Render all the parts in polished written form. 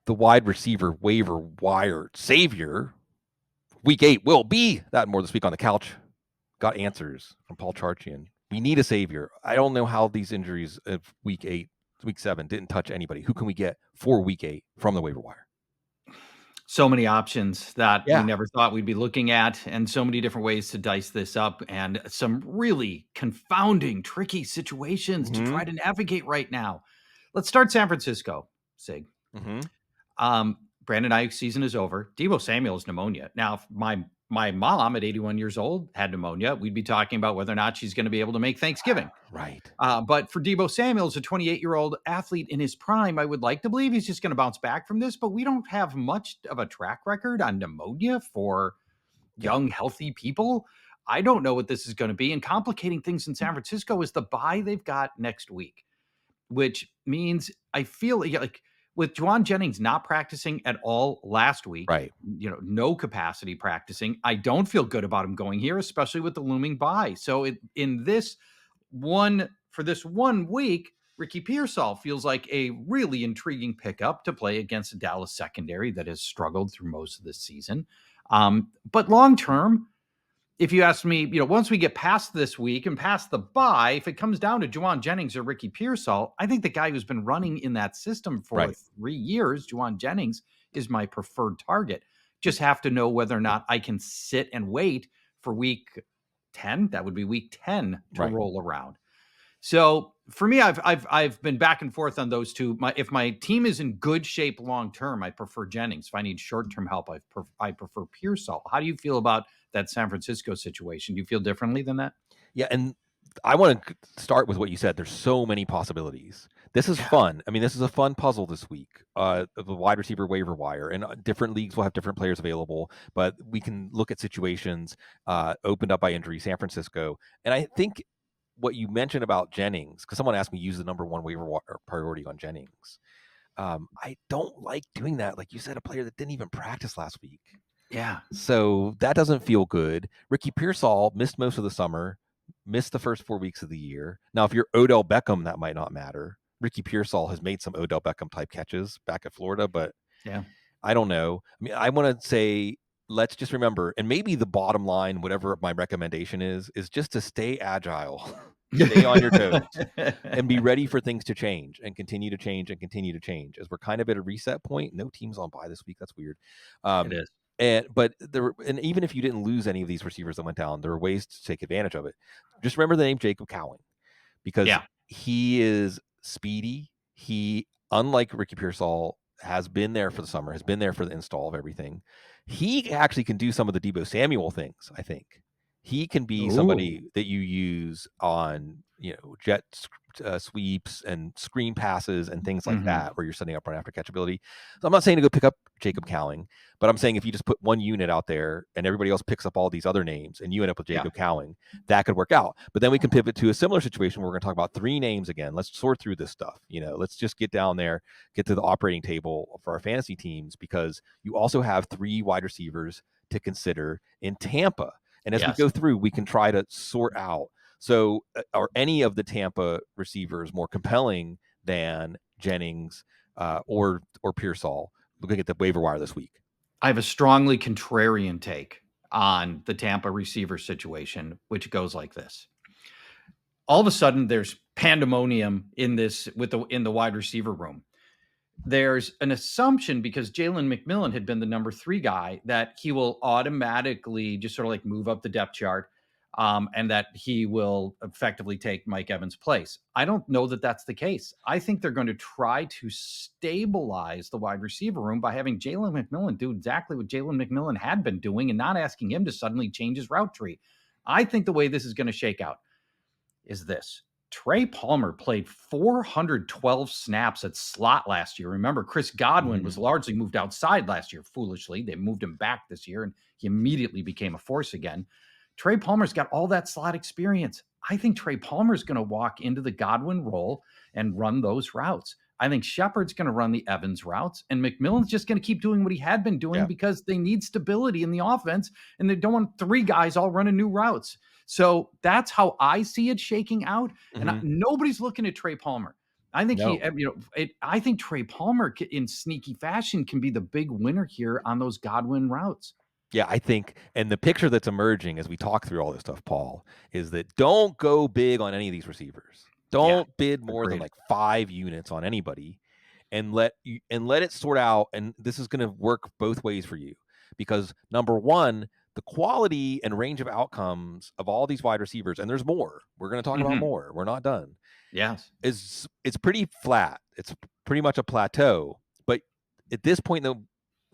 the wide receiver waiver wire savior, week 8 will be that more this week on the couch. Got answers from Paul Charchian. We need a savior. I don't know how these injuries of week 8, week 7 didn't touch anybody. Who can we get for week 8 from the waiver wire? So many options that we never thought we'd be looking at, and so many different ways to dice this up, and some really confounding, tricky situations to try to navigate right now. Let's start San Francisco, Sig. Brandon Ayuk's season is over. Deebo Samuel's pneumonia. Now, if my mom at 81 years old had pneumonia, we'd be talking about whether or not she's going to be able to make Thanksgiving. Right. But for Deebo Samuel, a 28-year-old athlete in his prime, I would like to believe he's just going to bounce back from this, but we don't have much of a track record on pneumonia for young, healthy people. I don't know what this is going to be. And complicating things in San Francisco is the bye they've got next week, which means I feel like with Juwan Jennings not practicing at all last week, right? No capacity practicing. I don't feel good about him going here, especially with the looming bye. So for this 1 week, Ricky Pearsall feels like a really intriguing pickup to play against a Dallas secondary that has struggled through most of this season. But long term, if you ask me, once we get past this week and past the bye, if it comes down to Juwan Jennings or Ricky Pearsall, I think the guy who's been running in that system for 3 years, Juwan Jennings, is my preferred target. Just have to know whether or not I can sit and wait for week 10. That would be week 10 to roll around. So for me, I've been back and forth on those two. If my team is in good shape long term, I prefer Jennings. If I need short term help, I prefer Pearsall. How do you feel about that San Francisco situation? Do you feel differently than that? Yeah, and I want to start with what you said. There's so many possibilities. This is fun. I mean, this is a fun puzzle this week. The wide receiver waiver wire, and different leagues will have different players available, but we can look at situations opened up by injury. San Francisco, and I think what you mentioned about Jennings, because someone asked me to use the number 1 waiver priority on Jennings. I don't like doing that. Like you said, a player that didn't even practice last week. Yeah. So that doesn't feel good. Ricky Pearsall missed most of the summer, missed the first 4 weeks of the year. Now, if you're Odell Beckham, that might not matter. Ricky Pearsall has made some Odell Beckham type catches back at Florida, but I don't know. I mean, I want to say, let's just remember, and maybe the bottom line, whatever my recommendation is just to stay agile, stay on your toes, and be ready for things to change and continue to change and continue to change. As we're kind of at a reset point. No teams on bye this week. That's weird. It is. And even if you didn't lose any of these receivers that went down, there are ways to take advantage of it. Just remember the name Jacob Cowing, because he is speedy. He, unlike Ricky Pearsall, has been there for the summer, has been there for the install of everything. He actually can do some of the Deebo Samuel things. I think he can be somebody that you use on jet sweeps and screen passes and things like that, where you're setting up run after catchability. So I'm not saying to go pick up Jacob Cowing, but I'm saying if you just put one unit out there and everybody else picks up all these other names and you end up with Jacob Cowing, that could work out. But then we can pivot to a similar situation where we're going to talk about 3 names again. Let's sort through this stuff. Let's just get down there, get to the operating table for our fantasy teams, because you also have 3 wide receivers to consider in Tampa. And as we go through, we can try to sort out. So are any of the Tampa receivers more compelling than Jennings or Pearsall? Looking at the waiver wire this week, I have a strongly contrarian take on the Tampa receiver situation, which goes like this. All of a sudden, there's pandemonium in the wide receiver room. There's an assumption, because Jalen McMillan had been the number 3 guy, that he will automatically just sort of like move up the depth chart, and that he will effectively take Mike Evans' place. I don't know that that's the case. I think they're going to try to stabilize the wide receiver room by having Jalen McMillan do exactly what Jalen McMillan had been doing and not asking him to suddenly change his route tree. I think the way this is going to shake out is this. Trey Palmer played 412 snaps at slot last year. Remember, Chris Godwin was largely moved outside last year, foolishly. They moved him back this year, and he immediately became a force again. Trey Palmer's got all that slot experience. I think Trey Palmer's going to walk into the Godwin role and run those routes. I think Shepard's going to run the Evans routes, and McMillan's just going to keep doing what he had been doing because they need stability in the offense, and they don't want 3 guys all running new routes. So that's how I see it shaking out. And nobody's looking at Trey Palmer. I think No. I think Trey Palmer in sneaky fashion can be the big winner here on those Godwin routes. Yeah, I think, and the picture that's emerging as we talk through all this stuff, Paul, is that don't go big on any of these receivers. Don't bid more than like 5 units on anybody, and let it sort out. And this is going to work both ways for you, because number one, the quality and range of outcomes of all these wide receivers, and there's more. We're going to talk about more. We're not done. Yes, It's pretty flat. It's pretty much a plateau. But at this point in the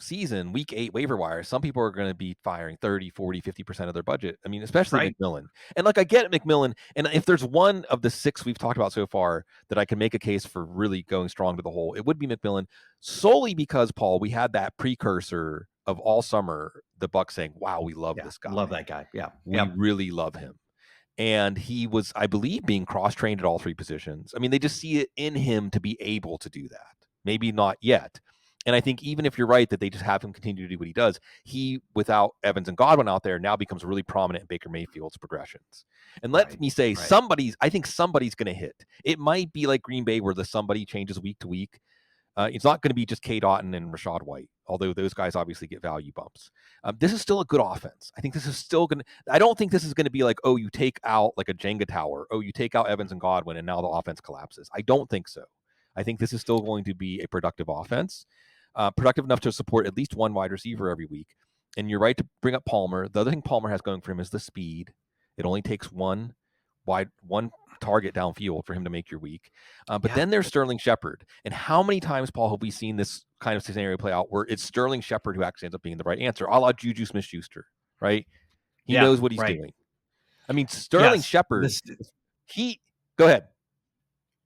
season, week 8 waiver wire, some people are going to be firing 30, 40, 50% of their budget. I mean, especially McMillan. And like, I get McMillan. And if there's one of the 6 we've talked about so far that I can make a case for really going strong to the hole, it would be McMillan, solely because, Paul, we had that precursor of all summer, the Bucs saying, wow, we love this guy. Love that guy. Yeah. We really love him. And he was, I believe, being cross-trained at all 3 positions. I mean, they just see it in him to be able to do that. Maybe not yet. And I think even if you're right that they just have him continue to do what he does, he, without Evans and Godwin out there, now becomes really prominent in Baker Mayfield's progressions. And let me say, I think somebody's going to hit. It might be like Green Bay where the somebody changes week to week. It's not going to be just K. Dotton and Rashod White, although those guys obviously get value bumps. This is still a good offense. I think this is still going to – I don't think this is going to be like, oh, you take out like a Jenga tower. Oh, you take out Evans and Godwin, and now the offense collapses. I don't think so. I think this is still going to be a productive offense, productive enough to support at least one wide receiver every week. And you're right to bring up Palmer. The other thing Palmer has going for him is the speed. It only takes one target downfield for him to make your week. But then there's Sterling Shepard. And how many times, Paul, have we seen this kind of scenario play out where it's Sterling Shepard who actually ends up being the right answer, a la Juju Smith-Schuster, right? He knows what he's doing. I mean, Sterling Shepard, go ahead.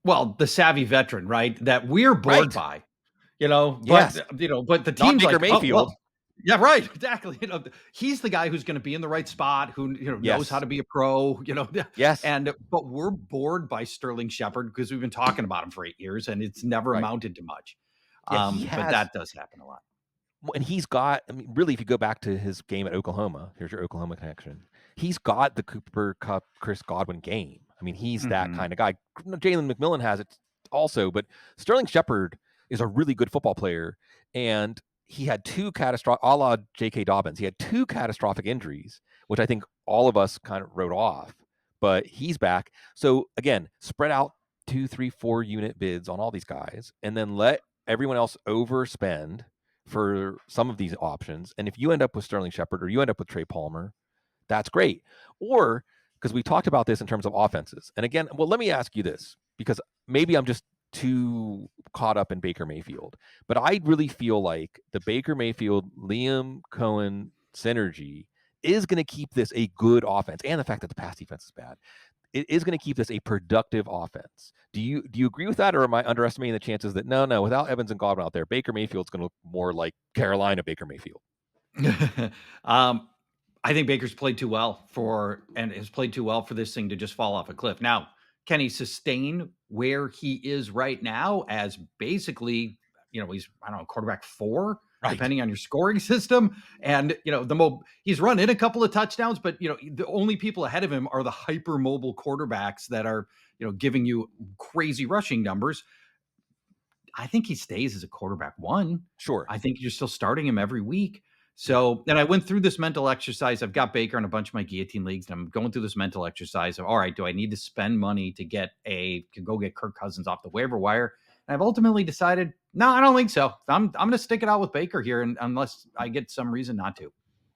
Well, the savvy veteran, right? That we're bored by, but the team's not Baker Mayfield. Yeah, right. Exactly. He's the guy who's going to be in the right spot, who knows how to be a pro. Yes. But we're bored by Sterling Shepard because we've been talking about him for 8 years, and it's never amounted to much. But that does happen a lot. And he's got, I mean, really, if you go back to his game at Oklahoma, here's your Oklahoma connection. He's got the Cooper Kupp, Chris Godwin game. I mean, he's that kind of guy. Jalen McMillan has it also, but Sterling Shepard is a really good football player, and he had 2 catastrophic, a la J.K. Dobbins. He had 2 catastrophic injuries, which I think all of us kind of wrote off, but he's back. So again, spread out 2, 3, 4 unit bids on all these guys, and then let everyone else overspend for some of these options. And if you end up with Sterling Shepard or you end up with Trey Palmer, that's great. Or, because we talked about this in terms of offenses. And again, well, let me ask you this, because maybe I'm just too caught up in Baker Mayfield, but I really feel like the Baker Mayfield, Liam Cohen synergy is going to keep this a good offense, and the fact that the pass defense is bad, it is going to keep this a productive offense. Do you agree with that, or am I underestimating the chances that no, without Evans and Godwin out there, Baker Mayfield's going to look more like Carolina Baker Mayfield? I think Baker's played too well for this thing to just fall off a cliff. Now, can he sustain where he is right now as basically, he's, quarterback 4, depending on your scoring system. And, he's run in a couple of touchdowns, but, the only people ahead of him are the hyper mobile quarterbacks that are, giving you crazy rushing numbers. I think he stays as a quarterback 1. Sure. I think you're still starting him every week. So, and I went through this mental exercise. I've got Baker in a bunch of my guillotine leagues, and I'm going through this mental exercise of, all right, do I need to spend money to go get Kirk Cousins off the waiver wire? And I've ultimately decided, no, I don't think so. I'm going to stick it out with Baker here, and unless I get some reason not to.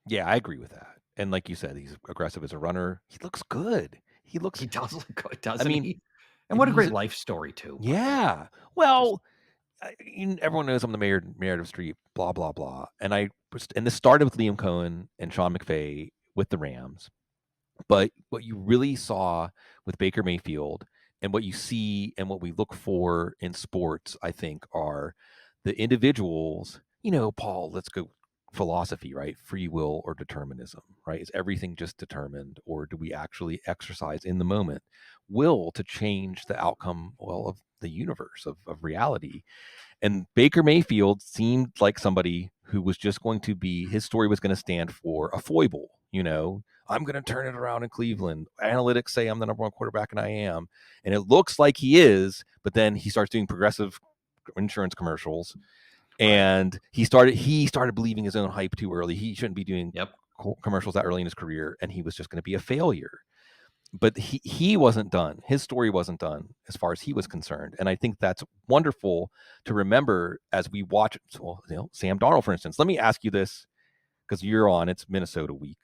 Yeah, I agree with that. And like you said, he's aggressive as a runner. He looks good. He does look good, doesn't he? And what a great life story too. Yeah. Well, everyone knows I'm the mayor of Street, blah, blah, blah. And this started with Liam Cohen and Sean McVay with the Rams. But what you really saw with Baker Mayfield, and what you see and what we look for in sports, I think, are the individuals, Paul, let's go philosophy, right? Free will or determinism, right? Is everything just determined, or do we actually exercise in the moment will to change the outcome, of the universe, of reality? And Baker Mayfield seemed like somebody who was just going to be, his story was going to stand for a foible, I'm going to turn it around in Cleveland. Analytics say I'm the number one quarterback, and I am. And it looks like he is, but then he starts doing Progressive insurance commercials. And he started believing his own hype too early. He shouldn't be doing commercials that early in his career, and he was just going to be a failure. But he wasn't done. His story wasn't done as far as he was concerned. And I think that's wonderful to remember as we watch, Sam Darnold, for instance. Let me ask you this, because you're on, it's Minnesota week.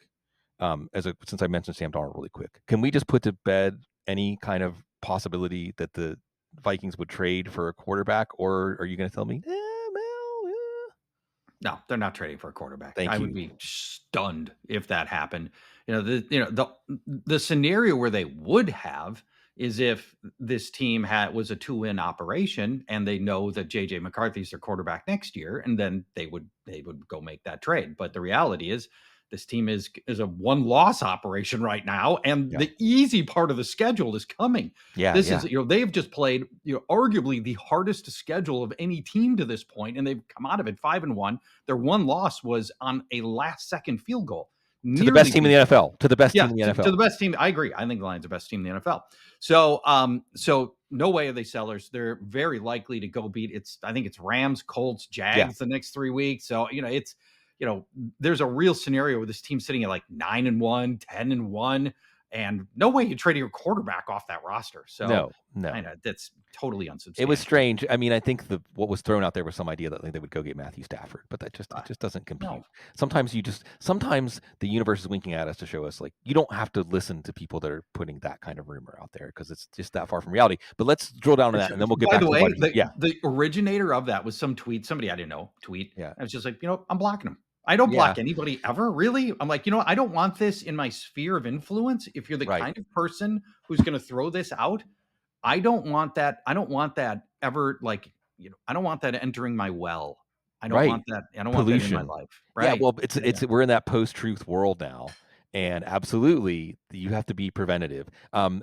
Since I mentioned Sam Darnold really quick, can we just put to bed any kind of possibility that the Vikings would trade for a quarterback, or are you going to tell me, No, they're not trading for a quarterback. I would be stunned if that happened. The scenario where they would have is if this team was a 2-win operation and they know that JJ McCarthy's their quarterback next year, and then they would go make that trade. But the reality is this team is a 1-loss operation right now, and the easy part of the schedule is coming. This is, they've just played, arguably the hardest schedule of any team to this point, and they've come out of it 5-1. Their one loss was on a last-second field goal. To the best team in the NFL. To the best team in the NFL. To the best team. I agree. I think the Lions are the best team in the NFL. So, no way are they sellers. They're very likely to go beat. I think it's Rams, Colts, Jags the next 3 weeks. So, there's a real scenario where this team's sitting at like 9-1, 10-1, and no way you're trading your quarterback off that roster. So no, that's totally unsubstantiated. It was strange. I mean, I think what was thrown out there was some idea that they would go get Matthew Stafford, but that just doesn't compute. No. Sometimes the universe is winking at us to show us, like, you don't have to listen to people that are putting that kind of rumor out there, because it's just that far from reality. But let's drill down on that, and then we'll get back to the originator of that was some tweet. Somebody I didn't know tweet. Yeah, I was just like, I'm blocking him. I don't block anybody ever, really. I'm like, I don't want this in my sphere of influence. If you're the kind of person who's going to throw this out, I don't want that. I don't want that ever, like, I don't want that entering my well. I don't want that. I don't want that in my life. Right. Yeah. Well, we're in that post-truth world now, and absolutely you have to be preventative. My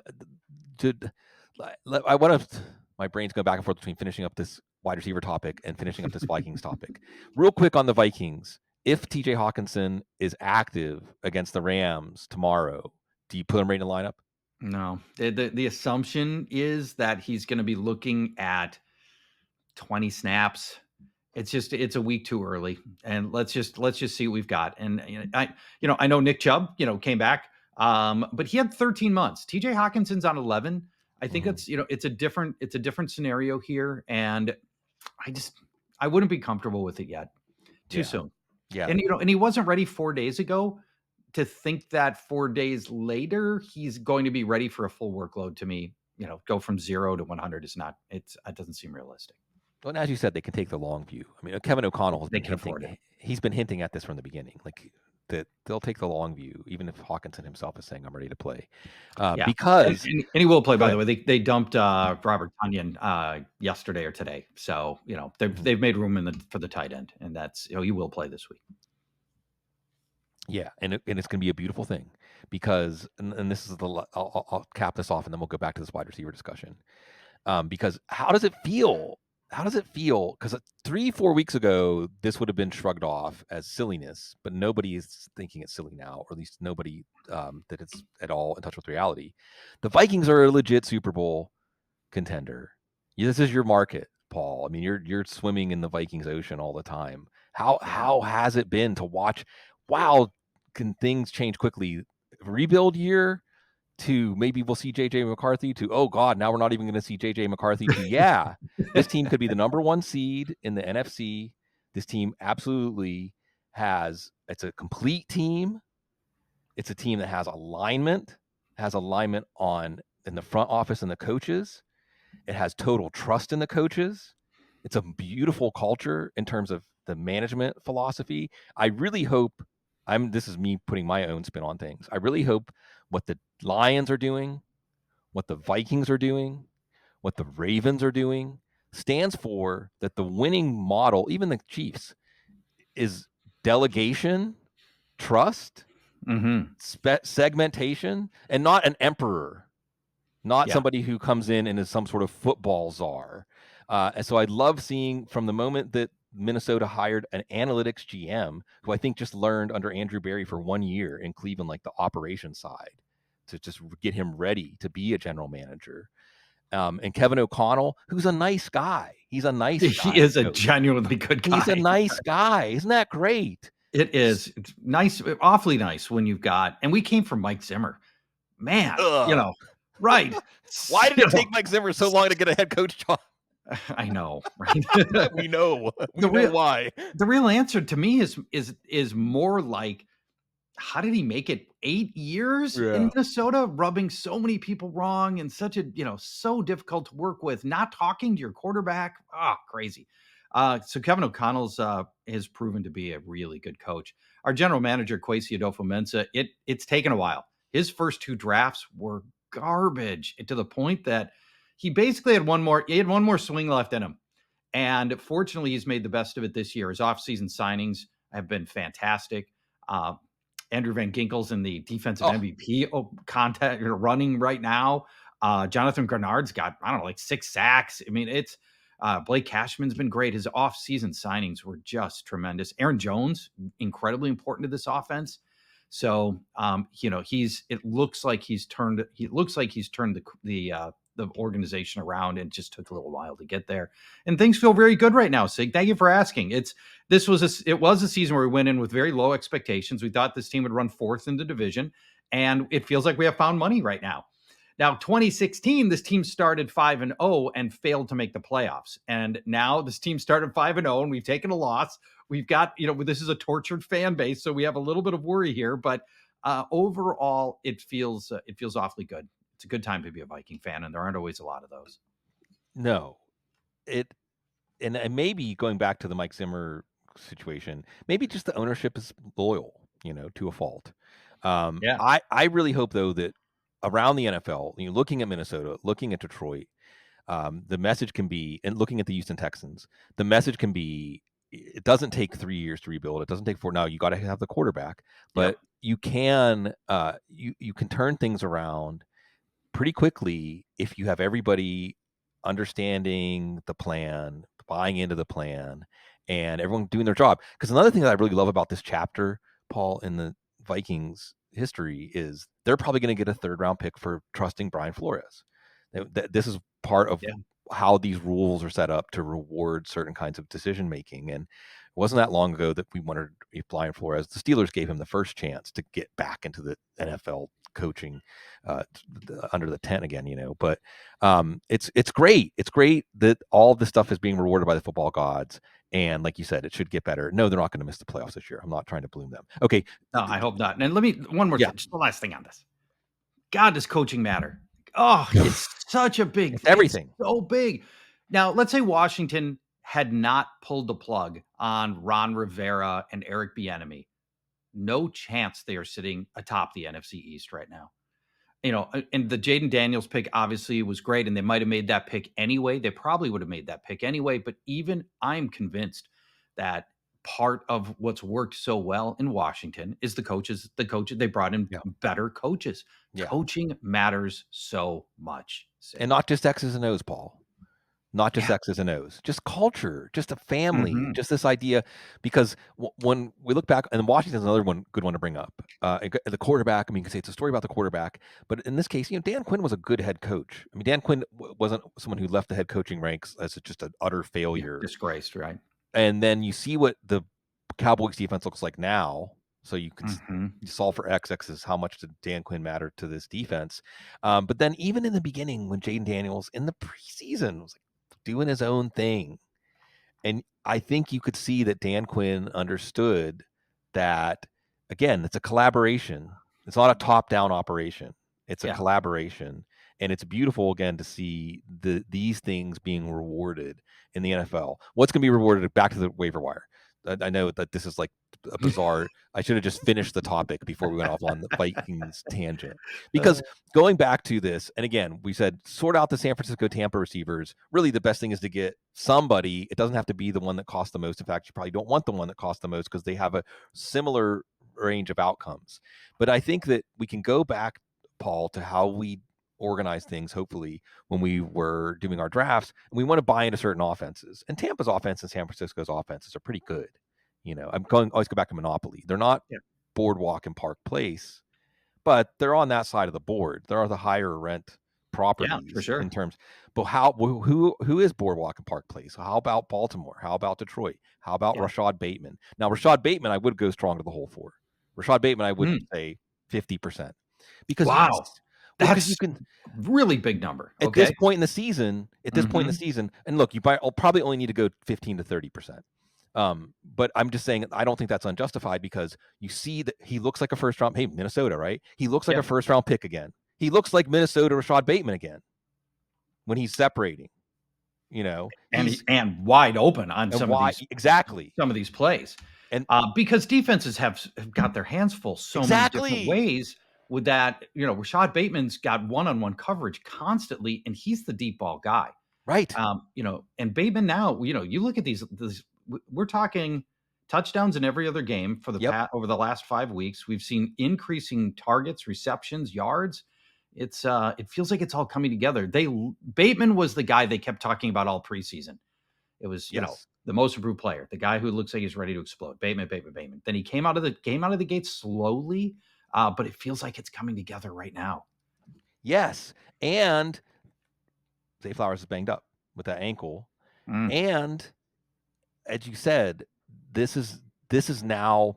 brain's going back and forth between finishing up this wide receiver topic and finishing up this Vikings topic. Real quick on the Vikings. If TJ Hawkinson is active against the Rams tomorrow, do you put him right in the lineup? No. The assumption is that he's going to be looking at 20 snaps. It's a week too early, and let's just see what we've got. And I know Nick Chubb, came back, but he had 13 months. TJ Hawkinson's on 11. I think it's a different scenario here, and I wouldn't be comfortable with it yet. Too soon. Yeah. And he wasn't ready 4 days ago. To think that 4 days later he's going to be ready for a full workload, to me, go from 0 to 100 is not. It doesn't seem realistic. Well, and as you said, they can take the long view. I mean, Kevin O'Connell has been hinting at this from the beginning, like that they'll take the long view, even if Hawkinson himself is saying I'm ready to play. Because and he will play. By the way, they dumped Robert Tonyan yesterday or today, so they've made room for the tight end, and that's he will play this week. Yeah, and it's going to be a beautiful thing, because and this is I'll cap this off, and then we'll go back to this wide receiver discussion. Because how does it feel? Because 3-4 weeks ago, this would have been shrugged off as silliness, but nobody is thinking it's silly now, or at least nobody that it's at all in touch with reality. The Vikings are a legit Super Bowl contender. This is your market, Paul. I mean, you're swimming in the Vikings ocean all the time. How has it been to watch? Wow, can things change quickly? Rebuild year to maybe we'll see JJ McCarthy to, oh God, now we're not even going to see JJ McCarthy to, this team could be the number 1 seed in the NFC. This team absolutely it's a complete team. It's a team that has alignment in the front office and the coaches. It has total trust in the coaches. It's a beautiful culture in terms of the management philosophy. I really hope, this is me putting my own spin on things. I really hope what the Lions are doing, what the Vikings are doing, what the Ravens are doing stands for that the winning model, even the Chiefs, is delegation, trust, segmentation, and not an emperor, not somebody who comes in and is some sort of football czar. And so I love seeing from the moment that Minnesota hired an analytics GM who I think just learned under Andrew Berry for 1 year in Cleveland, like the operations side, to just get him ready to be a general manager. And Kevin O'Connell, who's a nice guy. He's a nice guy. He is a genuinely good guy. He's a nice guy. Isn't that great? It is. It's nice, awfully nice when you've got, and we came from Mike Zimmer. Man, right. Why did it take Mike Zimmer so long to get a head coach job? I know, right? We know. We know why. The real answer to me is more like, how did he make it 8 years in Minnesota, rubbing so many people wrong and such a, so difficult to work with, not talking to your quarterback. Crazy. So Kevin O'Connell's has proven to be a really good coach. Our general manager, Kwesi Adolfo-Mensah, it's taken a while. His first 2 drafts were garbage, to the point that he basically had one more swing left in him. And fortunately, he's made the best of it this year. His offseason signings have been fantastic. Andrew Van Ginkel's in the defensive MVP contest running right now. Jonathan Grenard's got, like 6 sacks. I mean, it's Blake Cashman's been great. His off-season signings were just tremendous. Aaron Jones, incredibly important to this offense. So, it looks like he's turned the organization around, and it just took a little while to get there. And things feel very good right now, Sig. Thank you for asking. It was a season where we went in with very low expectations. We thought this team would run 4th in the division, and it feels like we have found money right now. Now, 2016, this team started 5-0 and failed to make the playoffs. And now this team started 5-0 and we've taken a loss. We've got, this is a tortured fan base, so we have a little bit of worry here, but overall it feels awfully good. It's a good time to be a Viking fan, and there aren't always a lot of those. No, and maybe going back to the Mike Zimmer situation, maybe just the ownership is loyal, to a fault. I really hope though that around the NFL, looking at Minnesota, looking at Detroit, the message can be, and looking at the Houston Texans, the message can be, it doesn't take 3 years to rebuild. It doesn't take 4. Now you got to have the quarterback, but you can you can turn things around pretty quickly if you have everybody understanding the plan, buying into the plan, and everyone doing their job. Because another thing that I really love about this chapter, Paul, in the Vikings history is they're probably going to get a 3rd round pick for trusting Brian Flores. This is part of how these rules are set up to reward certain kinds of decision making. And it wasn't that long ago that we wondered if Brian Flores, the Steelers gave him the first chance to get back into the NFL coaching under the tent again, but it's great. It's great that all this stuff is being rewarded by the football gods. And like you said, it should get better. No, they're not going to miss the playoffs this year. I'm not trying to bloom them. Okay. No, I hope not. And let me, one more thing, just the last thing on this. God, does coaching matter? Oh, it's such a big thing. Everything. It's so big. Now, let's say Washington had not pulled the plug on Ron Rivera and Eric Bieniemy. No chance they are sitting atop the NFC East right now. And the Jaden Daniels pick obviously was great, and they might have made that pick anyway. They probably would have made that pick anyway. But even I'm convinced that part of what's worked so well in Washington is the coaches. They brought in better coaches. Coaching matters so much. And not just X's and O's, Paul. Not just X's and O's, just culture, just a family, just this idea. Because when we look back, and Washington's another good one to bring up. The quarterback, you can say it's a story about the quarterback, but in this case, Dan Quinn was a good head coach. Dan Quinn wasn't someone who left the head coaching ranks as just an utter failure. Disgraced, right? And then you see what the Cowboys defense looks like now. So you can solve for X. X is how much did Dan Quinn matter to this defense. But then even in the beginning, when Jaden Daniels in the preseason was like doing his own thing, and I think you could see that Dan Quinn understood that, again, it's a collaboration. It's not a top-down operation. It's a collaboration. And it's beautiful, again, to see these things being rewarded in the NFL. What's going to be rewarded? Back to the waiver wire. I know that this is like a bizarre. I should have just finished the topic before we went off on the Vikings tangent. Because going back to this, and again, we said sort out the San Francisco Tampa receivers. Really, the best thing is to get somebody. It doesn't have to be the one that costs the most. In fact, you probably don't want the one that costs the most because they have a similar range of outcomes. But I think that we can go back, Paul, to how we organize things, hopefully, when we were doing our drafts, and we want to buy into certain offenses. And Tampa's offense and San Francisco's offenses are pretty good. Always go back to Monopoly. They're not Boardwalk and Park Place, but they're on that side of the board. There are the higher rent properties for sure. in terms. But who is Boardwalk and Park Place? How about Baltimore? How about Detroit? How about Rashod Bateman? Now, Rashod Bateman, I would go strong to the whole four. Rashod Bateman, I would say 50%. Because that's you can really big number. At this point in the season, and look, I'll probably only need to go 15 to 30%. But I'm just saying, I don't think that's unjustified, because you see that he looks like a first round. Hey, Minnesota, right? He looks like a first round pick again. He looks like Minnesota Rashod Bateman again when he's separating, and wide open on some of these plays. And because defenses have got their hands full many different ways with that. Rashod Bateman's got one-on-one coverage constantly, and he's the deep ball guy. Right. And Bateman now, you look at these, we're talking touchdowns in every other game for over the last 5 weeks. We've seen increasing targets, receptions, yards. It feels like it's all coming together. Bateman was the guy they kept talking about all preseason. It was, the most improved player, the guy who looks like he's ready to explode. Bateman. Then he came out of the gate slowly, but it feels like it's coming together right now. Yes, and Zay Flowers is banged up with that ankle, and as you said, this is now.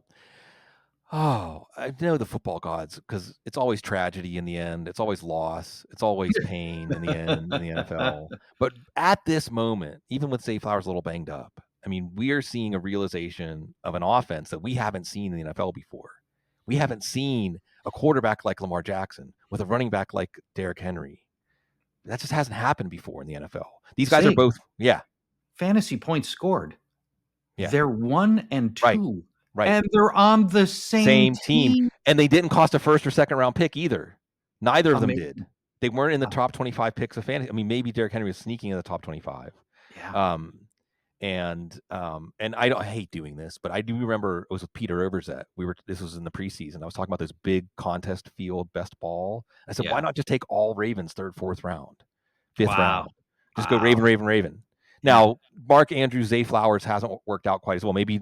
Oh, I know the football gods, because it's always tragedy in the end. It's always loss. It's always pain in the end in the NFL. But at this moment, even with Zay Flowers a little banged up, I mean, we are seeing a realization of an offense that we haven't seen in the NFL before. We haven't seen a quarterback like Lamar Jackson with a running back like Derrick Henry. That just hasn't happened before in the NFL. These guys are both, fantasy points scored. Yeah. They're 1 and 2. Right. And they're on the same team. And they didn't cost a first or second round pick either. Neither of them did. They weren't in the top 25 picks of fantasy. I mean, maybe Derrick Henry was sneaking in the top 25. Yeah. And I hate doing this, but I do remember it was with Peter Overzet. This was in the preseason. I was talking about this big contest field best ball. I said, why not just take all Ravens 3rd, 4th round, 5th round? Just go Raven. Now, Mark Andrews, Zay Flowers hasn't worked out quite as well. Maybe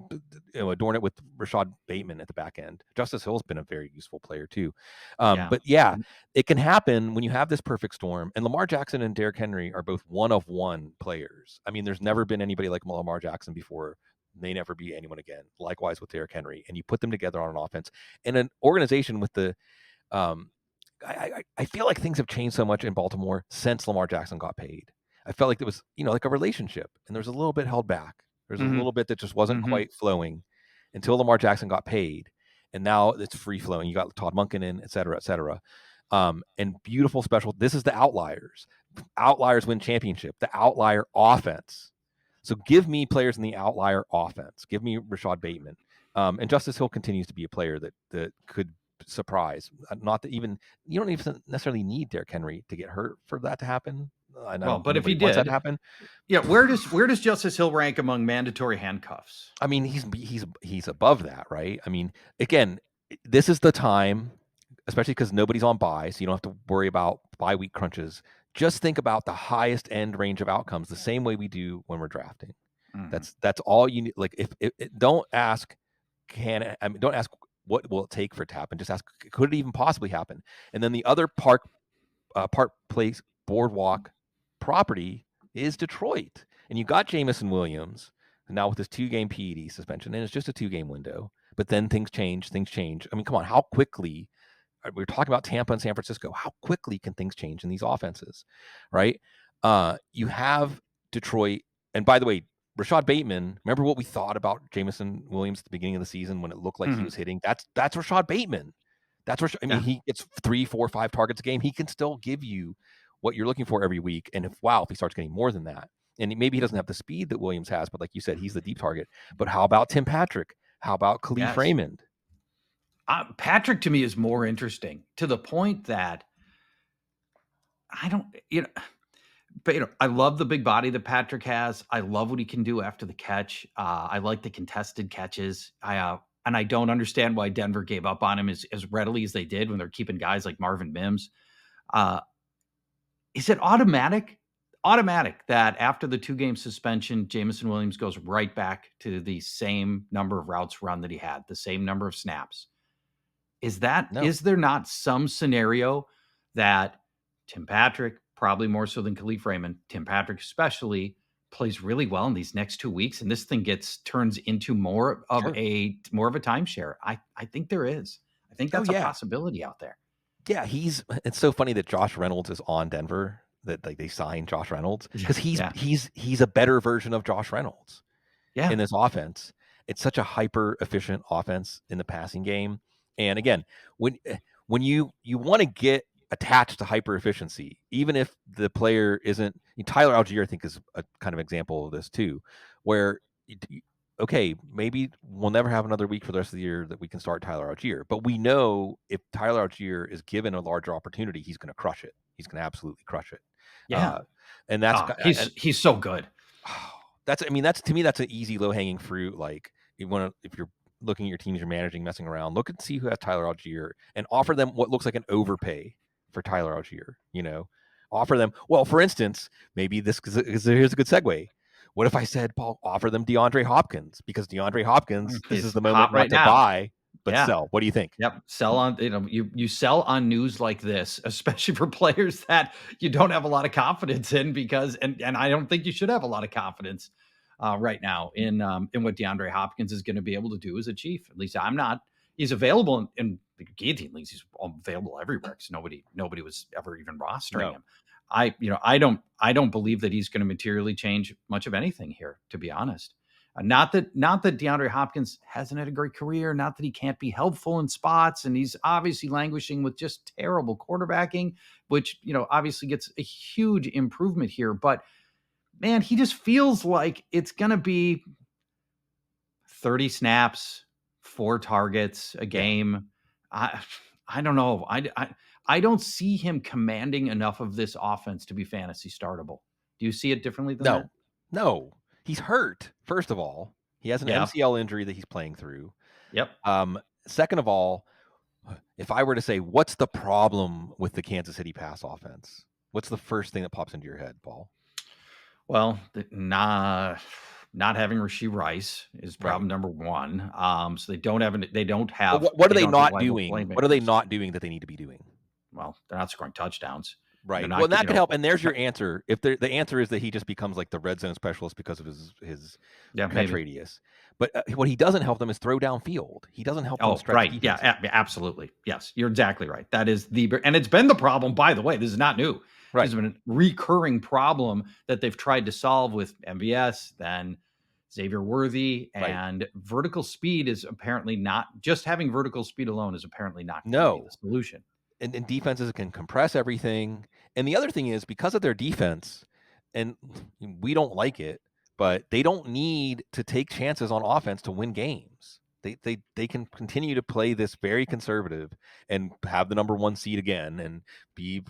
adorn it with Rashod Bateman at the back end. Justice Hill's been a very useful player too. But it can happen when you have this perfect storm. And Lamar Jackson and Derrick Henry are both one-of-one players. I mean, there's never been anybody like Lamar Jackson before. May never be anyone again. Likewise with Derrick Henry. And you put them together on an offense and an organization with the I feel like things have changed so much in Baltimore since Lamar Jackson got paid. I felt like it was, like a relationship, and there's a little bit held back. There's a little bit that just wasn't quite flowing until Lamar Jackson got paid, and now it's free flowing. You got Todd Monken in, et cetera, et cetera. And beautiful special. This is the outliers. Outliers win championship. The outlier offense. So give me players in the outlier offense. Give me Rashod Bateman. And Justice Hill continues to be a player that could surprise. Not that even you don't even necessarily need Derrick Henry to get hurt for that to happen. But if he did, that happen, where does Justice Hill rank among mandatory handcuffs? I mean, he's above that, right? I mean, again, this is the time, especially because nobody's on bye, so you don't have to worry about bye week crunches. Just think about the highest end range of outcomes, the same way we do when we're drafting. That's all you need. Like, if don't ask, don't ask what will it take for it to happen. Just ask, could it even possibly happen? And then the other Park Place Boardwalk property is Detroit, and you got Jameis Williams now with this 2-game PED suspension, and it's just a 2-game window. But then things change. I mean, come on, how quickly? We're talking about Tampa and San Francisco. How quickly can things change in these offenses, right? You have Detroit, and by the way, Rashod Bateman. Remember what we thought about Jameis Williams at the beginning of the season when it looked like he was hitting? That's Rashod Bateman. I mean, he gets 3, 4, 5 targets a game. He can still give you what you're looking for every week. And if he starts getting more than that, and maybe he doesn't have the speed that Williams has, but like you said, he's the deep target. But how about Tim Patrick? How about Khalif Raymond? Patrick to me is more interesting, to the point that I don't, but I love the big body that Patrick has. I love what he can do after the catch. I like the contested catches. And I don't understand why Denver gave up on him as readily as they did when they're keeping guys like Marvin Mims. is it automatic that after the 2-game suspension, Jameson Williams goes right back to the same number of routes run that he had, the same number of snaps? Is there not some scenario that Tim Patrick, probably more so than Khalif Raymond, Tim Patrick especially, plays really well in these next 2 weeks, and this thing turns into more of a timeshare? I think there is. I think that's a possibility out there. Yeah, it's so funny that Josh Reynolds is on Denver, that like they signed Josh Reynolds, because he's a better version of Josh Reynolds in this offense. It's such a hyper efficient offense in the passing game. And again, when you want to get attached to hyper efficiency, even if the player isn't, Tyler Algier, I think, is a kind of example of this too, where okay, maybe we'll never have another week for the rest of the year that we can start Tyler Algier. But we know if Tyler Algier is given a larger opportunity, he's going to crush it. He's going to absolutely crush it. Yeah. And that's he's so good. That's to me, that's an easy, low hanging fruit. Like if you're looking at your teams you're managing, messing around, look and see who has Tyler Algier and offer them what looks like an overpay for Tyler Algier. Offer them, well, for instance, maybe here's a good segue. What if I said, Paul, offer them DeAndre Hopkins, because DeAndre Hopkins, this is the moment not to buy, but sell. What do you think? Yep. Sell on, you sell on news like this, especially for players that you don't have a lot of confidence in, because, and I don't think you should have a lot of confidence right now in what DeAndre Hopkins is going to be able to do as a Chief. At least I'm not. He's available in the guillotine leagues. He's available everywhere, because nobody was ever even rostering him. I don't believe that he's going to materially change much of anything here, to be honest. Not that DeAndre Hopkins hasn't had a great career, not that he can't be helpful in spots, and he's obviously languishing with just terrible quarterbacking, which, obviously gets a huge improvement here. But man, he just feels like it's going to be 30 snaps, 4 targets a game. I don't know. I don't see him commanding enough of this offense to be fantasy startable. Do you see it differently than that? No. He's hurt, first of all. He has an MCL injury that he's playing through. Yep. Second of all, if I were to say, what's the problem with the Kansas City pass offense? What's the first thing that pops into your head, Paul? Well, not having Rashee Rice is problem number one. So they don't have. What are they not doing? What are they not doing that they need to be doing? Well, they're not scoring touchdowns. Right. Well, that could help. And there's your answer. If the answer is that he just becomes like the red zone specialist because of his catch radius. But what he doesn't help them is throw downfield. He doesn't help them stretch defense. Yeah, absolutely. Yes, you're exactly right. That is and it's been the problem, by the way. This is not new. Right. This has been a recurring problem that they've tried to solve with MVS, then Xavier Worthy, and vertical speed is apparently not, just having vertical speed alone is apparently not the solution. And defenses can compress everything. And the other thing is, because of their defense, and we don't like it, but they don't need to take chances on offense to win games. They can continue to play this very conservative and have the number 1 seed again and be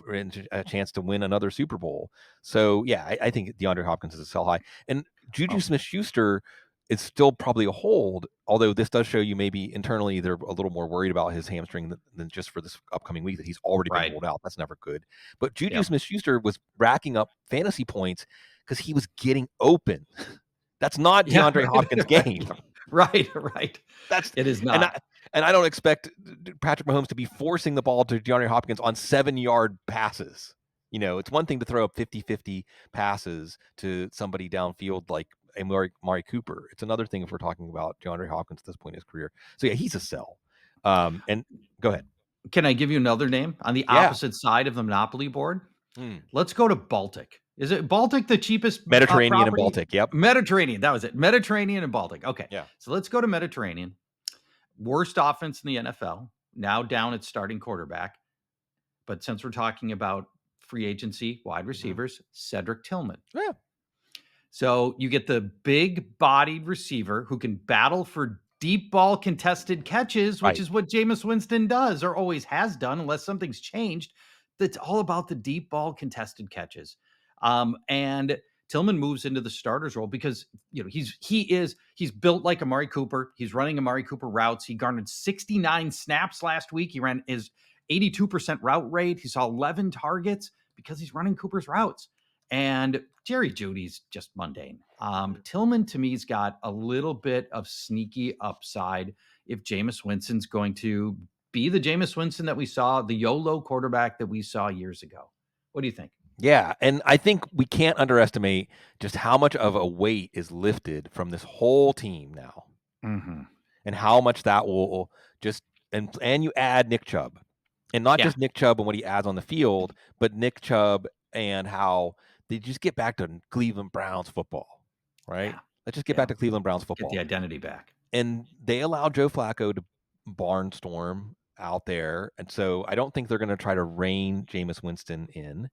a chance to win another Super Bowl. So yeah, I think DeAndre Hopkins is a sell high. And Juju Smith-Schuster is still probably a hold, although this does show you maybe internally they're a little more worried about his hamstring than just for this upcoming week, that he's already been ruled out. That's never good. But Juju Smith-Schuster was racking up fantasy points because he was getting open. That's not DeAndre Hopkins' game. Right. It is not. And I don't expect Patrick Mahomes to be forcing the ball to DeAndre Hopkins on 7-yard passes. It's one thing to throw up 50-50 passes to somebody downfield like Amari Cooper. It's another thing if we're talking about DeAndre Hopkins at this point in his career. So yeah, he's a sell. And go ahead. Can I give you another name on the opposite side of the Monopoly board? Let's go to Baltic. Is it Baltic the cheapest? Mediterranean and Baltic. Yep. Mediterranean. That was it. Mediterranean and Baltic. Okay. Yeah. So let's go to Mediterranean. Worst offense in the NFL. Now down at starting quarterback. But since we're talking about free agency wide receivers, Cedric Tillman. Yeah. So you get the big-bodied receiver who can battle for deep ball contested catches, which is what Jameis Winston does, or always has done, unless something's changed. That's all about the deep ball contested catches. And Tillman moves into the starter's role because he's built like Amari Cooper. He's running Amari Cooper routes. He garnered 69 snaps last week. He ran his 82% route rate. He saw 11 targets. because he's running Cooper's routes. And Jerry Jeudy's just mundane. Tillman, to me, has got a little bit of sneaky upside if Jameis Winston's going to be the Jameis Winston that we saw, the YOLO quarterback that we saw years ago. What do you think? Yeah, and I think we can't underestimate just how much of a weight is lifted from this whole team now, and how much that will just and you add Nick Chubb, and not just Nick Chubb and what he adds on the field, but Nick Chubb and how they just get back to Cleveland Browns football, right? Yeah. Let's just get back to Cleveland Browns football. Get the identity back. And they allow Joe Flacco to barnstorm out there, and so I don't think they're going to try to rein Jameis Winston in.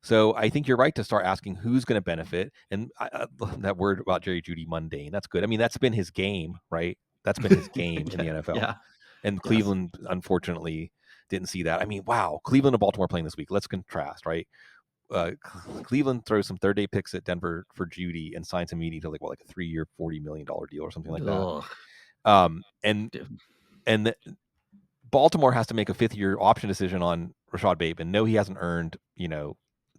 So I think you're right to start asking who's going to benefit. And that word about Jerry Jeudy, mundane, that's good. I mean, that's been his game, right? That's been his game in the NFL. Yeah. And Cleveland, unfortunately, didn't see that. I mean, wow, Cleveland and Baltimore playing this week. Let's contrast, right? Cleveland throws some third-day picks at Denver for Jeudy and signs him immediately to like a 3-year, $40 million deal or something like that. And Baltimore has to make a fifth-year option decision on Rashod Bateman. No, he hasn't earned,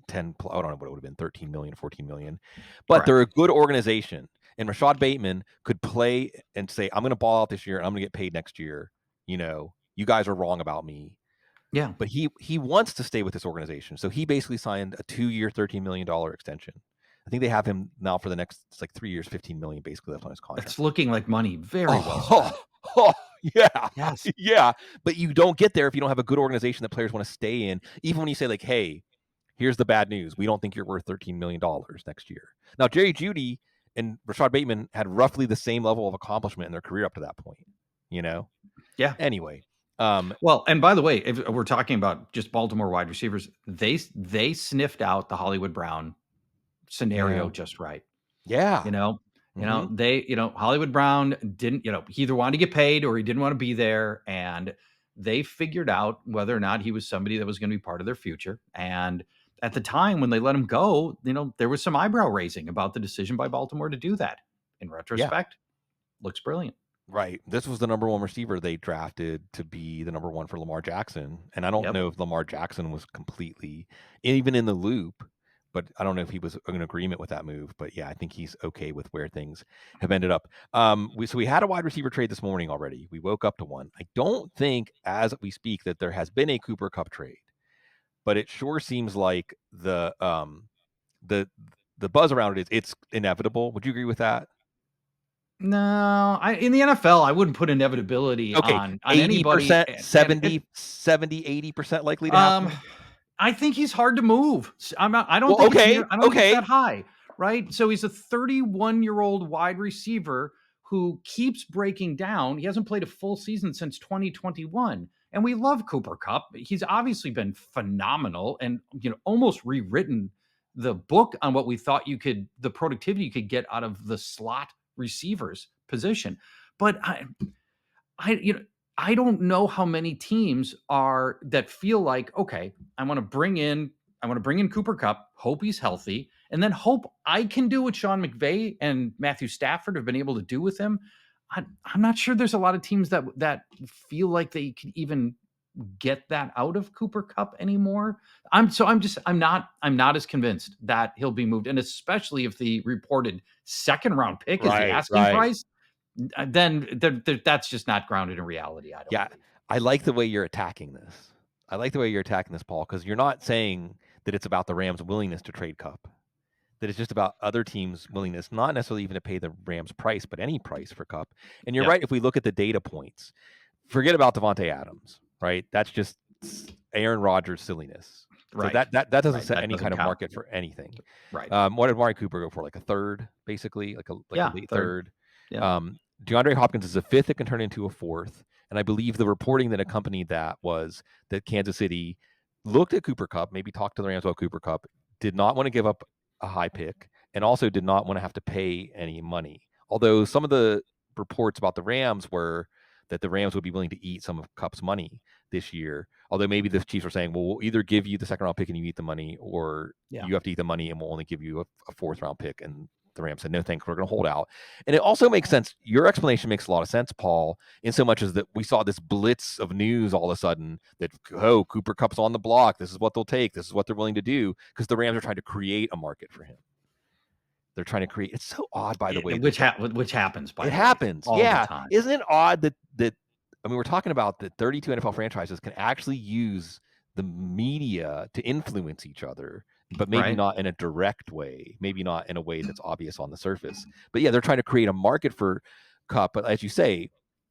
10, I don't know what it would have been, 13 million, 14 million. But Correct. They're a good organization. And Rashod Bateman could play and say, I'm going to ball out this year and I'm going to get paid next year. You guys are wrong about me. Yeah. But he wants to stay with this organization. So he basically signed a 2-year, $13 million extension. I think they have him now for the next 3 years, 15 million basically left on his contract. It's looking like money. Very well. Yeah. Yes. Yeah. But you don't get there if you don't have a good organization that players want to stay in. Even when you say hey, here's the bad news. We don't think you're worth $13 million next year. Now, Jerry Jeudy and Rashod Bateman had roughly the same level of accomplishment in their career up to that point, Yeah. Anyway. Well, and by the way, if we're talking about just Baltimore wide receivers, they sniffed out the Hollywood Brown scenario just right. Yeah. Hollywood Brown didn't, he either wanted to get paid or he didn't want to be there. And they figured out whether or not he was somebody that was going to be part of their future. And at the time when they let him go, there was some eyebrow raising about the decision by Baltimore to do that. In retrospect, looks brilliant. Right. This was the number one receiver they drafted to be the number one for Lamar Jackson. And I don't know if Lamar Jackson was completely even in the loop, but I don't know if he was in agreement with that move. But yeah, I think he's okay with where things have ended up. We had a wide receiver trade this morning already. We woke up to one. I don't think as we speak that there has been a Cooper Kupp trade, but it sure seems like the buzz around it it's inevitable. Would you agree with that? No, in the NFL, I wouldn't put inevitability on 80%, anybody. 70, 80% likely to happen. I think he's hard to move. I don't think it's that high, right? So he's a 31-year-old wide receiver who keeps breaking down. He hasn't played a full season since 2021. And we love Cooper Kupp. He's obviously been phenomenal and almost rewritten the book on what we thought the productivity you could get out of the slot receivers position. But I don't know how many teams are that feel like, okay, I want to bring in Cooper Kupp, hope he's healthy, and then hope I can do what Sean McVay and Matthew Stafford have been able to do with him. I'm not sure there's a lot of teams that feel like they could even get that out of Cooper Kupp anymore. I'm not as convinced that he'll be moved. And especially if the reported second round pick is the asking price, then that's just not grounded in reality. I don't believe. I like the way you're attacking this. Paul, because you're not saying that it's about the Rams' willingness to trade Kupp, that it's just about other teams' willingness, not necessarily even to pay the Rams price, but any price for Kupp. And you're right, if we look at the data points, forget about Devontae Adams, right? That's just Aaron Rodgers silliness. Right. So that doesn't set any kind of market for anything. Right. What did Amari Cooper go for? Like a third, basically? Like a late third. Yeah. DeAndre Hopkins is a fifth that can turn into a fourth. And I believe the reporting that accompanied that was that Kansas City looked at Cooper Kupp, maybe talked to the Rams about Cooper Kupp, did not want to give up a high pick, and also did not want to have to pay any money. Although some of the reports about the Rams were that the Rams would be willing to eat some of Kupp's money this year. Although maybe the Chiefs are saying, well, we'll either give you the second round pick and you eat the money, or you have to eat the money and we'll only give you a fourth round pick and the Rams said, no, thanks, we're going to hold out. And it also makes sense. Your explanation makes a lot of sense, Paul, in so much as that we saw this blitz of news all of a sudden that, oh, Cooper Kupp's on the block. This is what they'll take. This is what they're willing to do, because the Rams are trying to create a market for him. They're trying to create. It's so odd, by the way. Which happens, by the way. It happens. All the time. Isn't it odd that I mean, we're talking about that 32 NFL franchises can actually use the media to influence each other, but maybe not in a direct way, maybe not in a way that's obvious on the surface. But yeah, they're trying to create a market for Kupp. But as you say,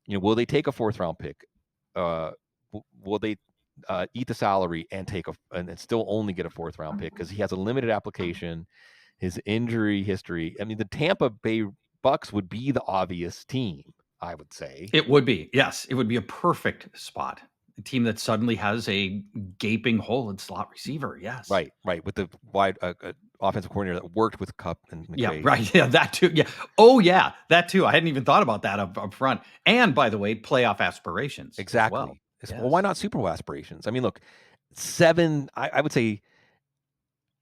will they take a 4th round pick? Will they eat the salary and and still only get a 4th round pick because he has a limited application, his injury history? I mean, the Tampa Bay Bucks would be the obvious team, I would say. It would be. Yes, it would be a perfect spot. A team that suddenly has a gaping hole in slot receiver. Yes. Right. With the wide offensive coordinator that worked with Kupp and McVay. Yeah, right. Yeah, that too. Yeah. Oh, yeah, that too. I hadn't even thought about that up front. And by the way, playoff aspirations. Exactly. Well. Yes. Well, why not Super Bowl aspirations? I mean, look, 7. I would say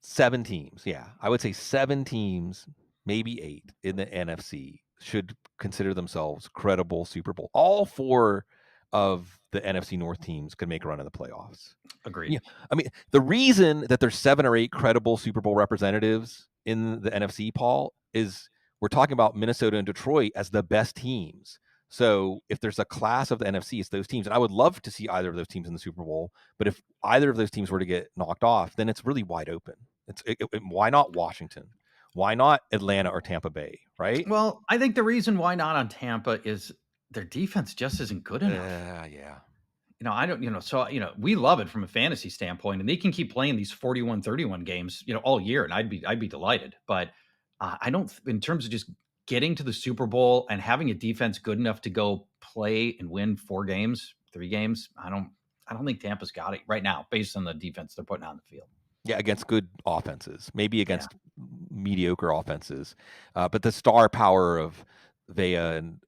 7 teams. Yeah, I would say 7 teams, maybe 8 in the NFC should consider themselves credible Super Bowl. All 4 of the NFC North teams could make a run in the playoffs. Agreed. Yeah, I mean, the reason that there's 7 or 8 credible Super Bowl representatives in the NFC, Paul, is we're talking about Minnesota and Detroit as the best teams. So if there's a class of the NFC, it's those teams. And I would love to see either of those teams in the Super Bowl. But if either of those teams were to get knocked off, then it's really wide open. Why not Washington? Why not Atlanta or Tampa Bay, right? Well, I think the reason why not on Tampa is their defense just isn't good enough. Yeah. I don't, so, we love it from a fantasy standpoint, and they can keep playing these 41-31 games, all year, and I'd be delighted. But I don't, in terms of just getting to the Super Bowl and having a defense good enough to go play and win 4 games, 3 games, I don't think Tampa's got it right now based on the defense they're putting on the field. Yeah, against good offenses, maybe against mediocre offenses. But the star power of Vea and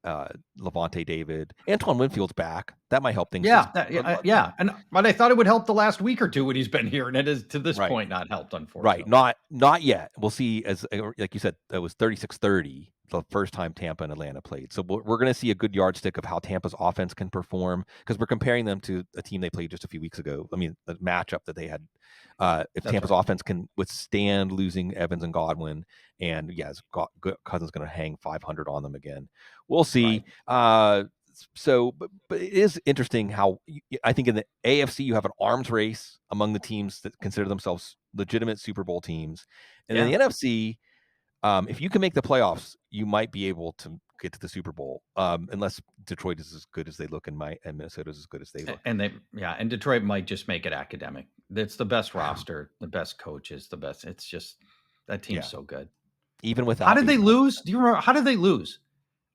Levante David, Antoine Winfield's back. That might help things. Yeah. But I thought it would help the last week or two when he's been here, and it is to this point not helped, unfortunately. Right, not yet. We'll see. As like you said, it was 36-30 the first time Tampa and Atlanta played. So we're going to see a good yardstick of how Tampa's offense can perform, because we're comparing them to a team they played just a few weeks ago. I mean, the matchup that they had. If Tampa's offense can withstand losing Evans and Godwin, and Cousins going to hang 500 on them again, we'll see. Right. But it is interesting how I think in the AFC you have an arms race among the teams that consider themselves legitimate Super Bowl teams, and in the NFC, if you can make the playoffs, you might be able to get to the Super Bowl, unless Detroit is as good as they look and Minnesota is as good as they look. And Detroit might just make it academic. It's the best roster, the best coaches, the best. It's just that team's so good. Even without. How did they lose? Do you remember? How did they lose?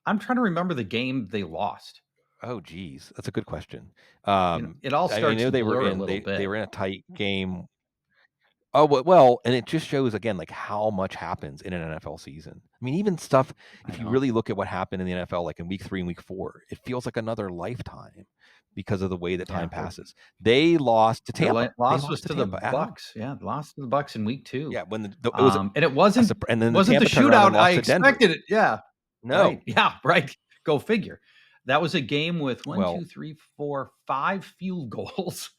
I'm trying to remember the game they lost. Oh, geez, that's a good question. It all starts. I know they were in. They were in a tight game. Oh, well, and it just shows again like how much happens in an NFL season. I mean, even stuff, if you really look at what happened in the NFL, like in week 3 and week 4, it feels like another lifetime because of the way that time passes. They lost to Tampa. Lost was to the Bucks. Yeah, lost to the Bucks in week 2. Yeah, when it was, and it wasn't. And then wasn't the shootout I expected it. Yeah. No. Right. Yeah. Right. Go figure. That was a game with 1, 2, 3, 4, 5 field goals.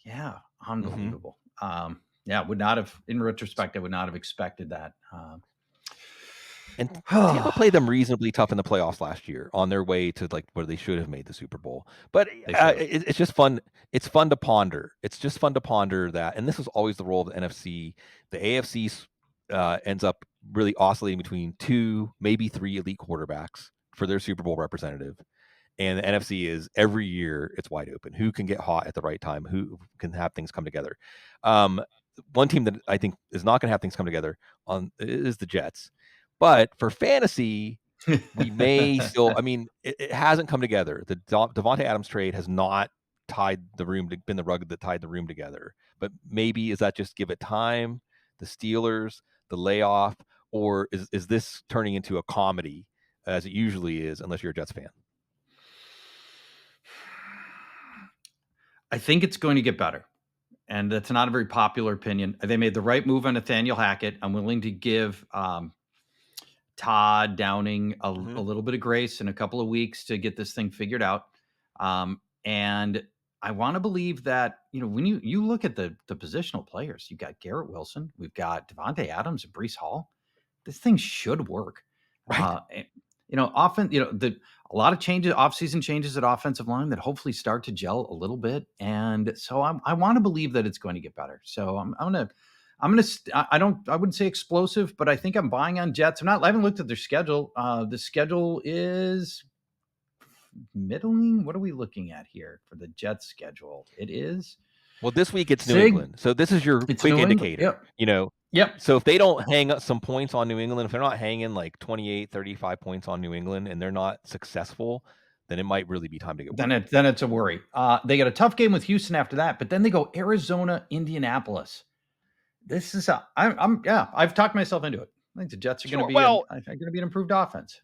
Yeah, unbelievable. Mm-hmm. Yeah, would not have. In retrospect, I would not have expected that. And Tampa played them reasonably tough in the playoffs last year on their way to like where they should have made the Super Bowl. But it's just fun. It's fun to ponder. It's just fun to ponder that. And this was always the role of the NFC. The AFC ends up really oscillating between 2, maybe 3 elite quarterbacks for their Super Bowl representative. And the NFC is every year it's wide open. Who can get hot at the right time? Who can have things come together? One team that I think is not going to have things come together is the Jets. But for fantasy, we may still. I mean, it hasn't come together. The Devontae Adams trade has not been the rug that tied the room together. But maybe is that just give it time? The Steelers, the layoff, or is this turning into a comedy as it usually is, unless you're a Jets fan? I think it's going to get better. And that's not a very popular opinion. They made the right move on Nathaniel Hackett. I'm willing to give Todd Downing a little bit of grace in a couple of weeks to get this thing figured out. And I want to believe that, when you look at the positional players, you've got Garrett Wilson, we've got Devontae Adams and Breece Hall. This thing should work. Right. Often, a lot of changes, offseason changes at offensive line that hopefully start to gel a little bit. And so I want to believe that it's going to get better. So I wouldn't say explosive, but I think I'm buying on Jets. I haven't looked at their schedule. The schedule is middling. What are we looking at here for the Jets schedule? It is. Well, this week it's New England. So this is your quick indicator. Yep. Yep. So if they don't hang up some points on New England, if they're not hanging like 28, 35 points on New England and they're not successful, then it might really be time to get worried. Then it's a worry. They got a tough game with Houston after that, but then they go Arizona, Indianapolis. This is I've talked myself into it. I think the Jets are going to be an improved offense.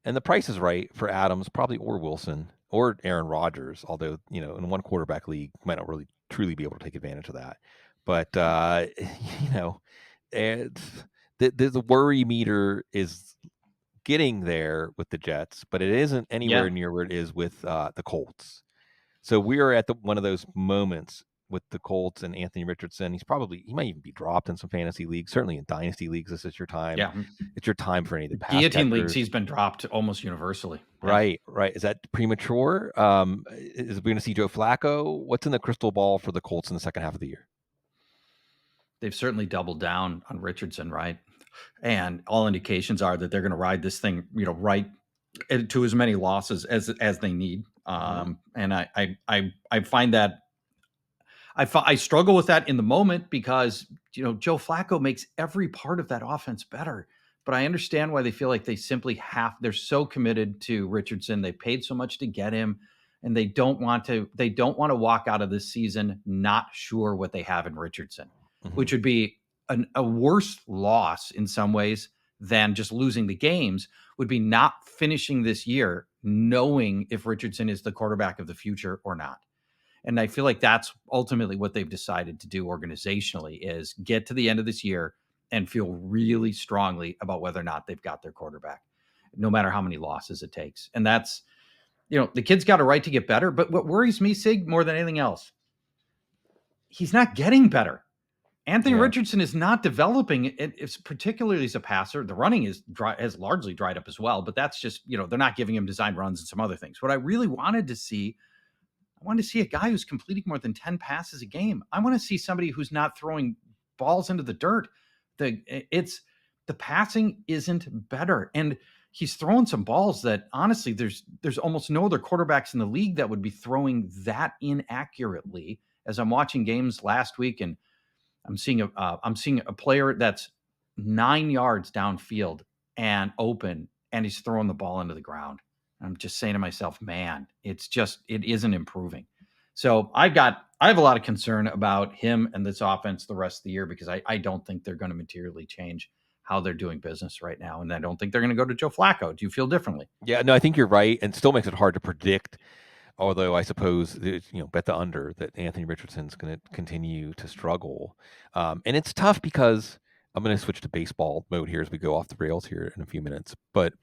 And the price is right for Adams, probably, or Wilson, or Aaron Rodgers, although, in one quarterback league, you might not really truly be able to take advantage of that. But, the worry meter is getting there with the Jets, but it isn't anywhere near where it is with the Colts. So we are at one of those moments with the Colts and Anthony Richardson. He might even be dropped in some fantasy leagues. Certainly in dynasty leagues, this is your time. Yeah. It's your time for any of the pass guillotine leagues. He's been dropped almost universally. Right. Is that premature? Is we going to see Joe Flacco? What's in the crystal ball for the Colts in the second half of the year? They've certainly doubled down on Richardson, right? And all indications are that they're going to ride this thing, right to as many losses as they need. And I find that I struggle with that in the moment because, Joe Flacco makes every part of that offense better. But I understand why they feel like they're so committed to Richardson. They paid so much to get him, and they don't want to walk out of this season not sure what they have in Richardson, which would be a worse loss in some ways than just losing the games, would be not finishing this year knowing if Richardson is the quarterback of the future or not. And I feel like that's ultimately what they've decided to do organizationally, is get to the end of this year and feel really strongly about whether or not they've got their quarterback, no matter how many losses it takes. And that's, the kid's got a right to get better. But what worries me, Sig, more than anything else, he's not getting better. Anthony Richardson is not developing. It's particularly as a passer. The running has largely dried up as well, but that's just, they're not giving him design runs and some other things. What I really wanted to see, I want to see a guy who's completing more than 10 passes a game. I want to see somebody who's not throwing balls into the dirt. The passing isn't better. And he's throwing some balls that, honestly, there's almost no other quarterbacks in the league that would be throwing that inaccurately. As I'm watching games last week, and I'm seeing a player that's 9 yards downfield and open, and he's throwing the ball into the ground. I'm just saying to myself, man, it isn't improving. So I have a lot of concern about him and this offense the rest of the year, because I don't think they're going to materially change how they're doing business right now. And I don't think they're going to go to Joe Flacco. Do you feel differently? Yeah, no, I think you're right. And still makes it hard to predict. Although I suppose, bet the under that Anthony Richardson's going to continue to struggle. And it's tough because I'm going to switch to baseball mode here as we go off the rails here in a few minutes. But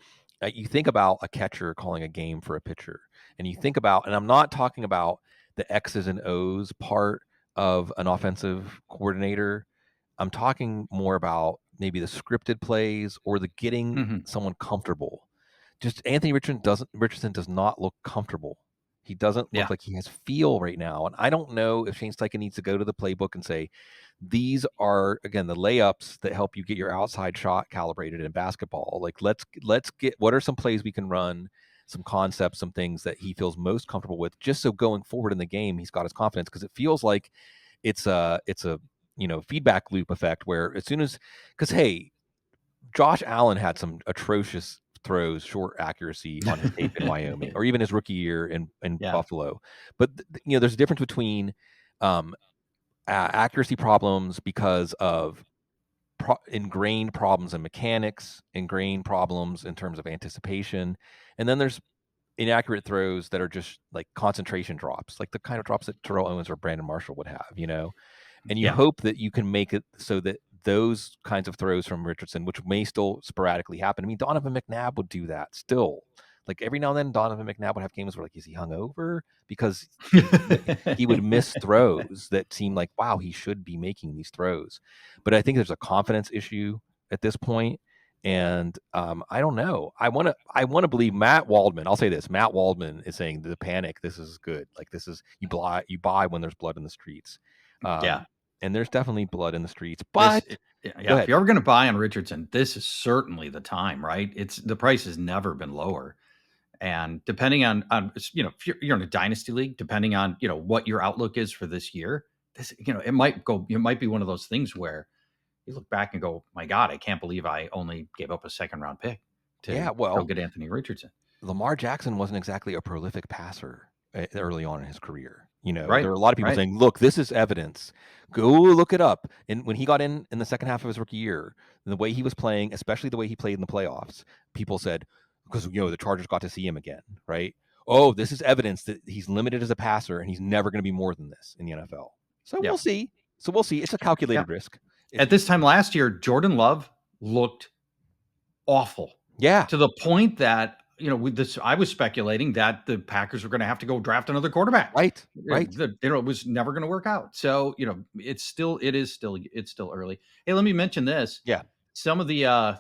you think about a catcher calling a game for a pitcher, and you think about, and I'm not talking about the X's and O's part of an offensive coordinator. I'm talking more about maybe the scripted plays or the getting someone comfortable. Just Anthony Richardson does not look comfortable. He doesn't look like he has feel right now. And I don't know if Shane Steichen needs to go to the playbook and say, these are, again, the layups that help you get your outside shot calibrated in basketball. Like, let's get, what are some plays we can run, some concepts, some things that he feels most comfortable with, just so going forward in the game, he's got his confidence. Because it feels like it's a feedback loop effect where as soon as, because, hey, Josh Allen had some atrocious throws, short accuracy on his tape in Wyoming, or even his rookie year in Buffalo. But there's a difference between accuracy problems because of ingrained problems in mechanics, ingrained problems in terms of anticipation, and then there's inaccurate throws that are just like concentration drops, like the kind of drops that Terrell Owens or Brandon Marshall would have, and you hope that you can make it so that those kinds of throws from Richardson, which may still sporadically happen. I mean, Donovan McNabb would do that still. Like every now and then, Donovan McNabb would have games where, like, is he hungover? Because he would miss throws that seem like, wow, he should be making these throws. But I think there's a confidence issue at this point, and I don't know. I want to believe Matt Waldman. I'll say this: Matt Waldman is saying the panic. This is good. Like, this is you buy when there's blood in the streets. And there's definitely blood in the streets. But if you're ever going to buy on Richardson, this is certainly the time, right? The price has never been lower. And depending on if you're in a dynasty league, depending on what your outlook is for this year, it might be one of those things where you look back and go, my God, I can't believe I only gave up a second round pick to go get Anthony Richardson. Lamar Jackson wasn't exactly a prolific passer early on in his career. There Right, are a lot of people saying, look, this is evidence. Go look it up. And when he got in the second half of his rookie year, the way he was playing, especially the way he played in the playoffs, people said, because the Chargers got to see him again, right? Oh, this is evidence that he's limited as a passer and he's never going to be more than this in the NFL. So we'll see. It's a calculated risk. At this time last year, Jordan Love looked awful. Yeah. To the point that, with this, I was speculating that the Packers were going to have to go draft another quarterback. Right. It was never going to work out. So, it's still early. Hey, let me mention this. Yeah. Some of the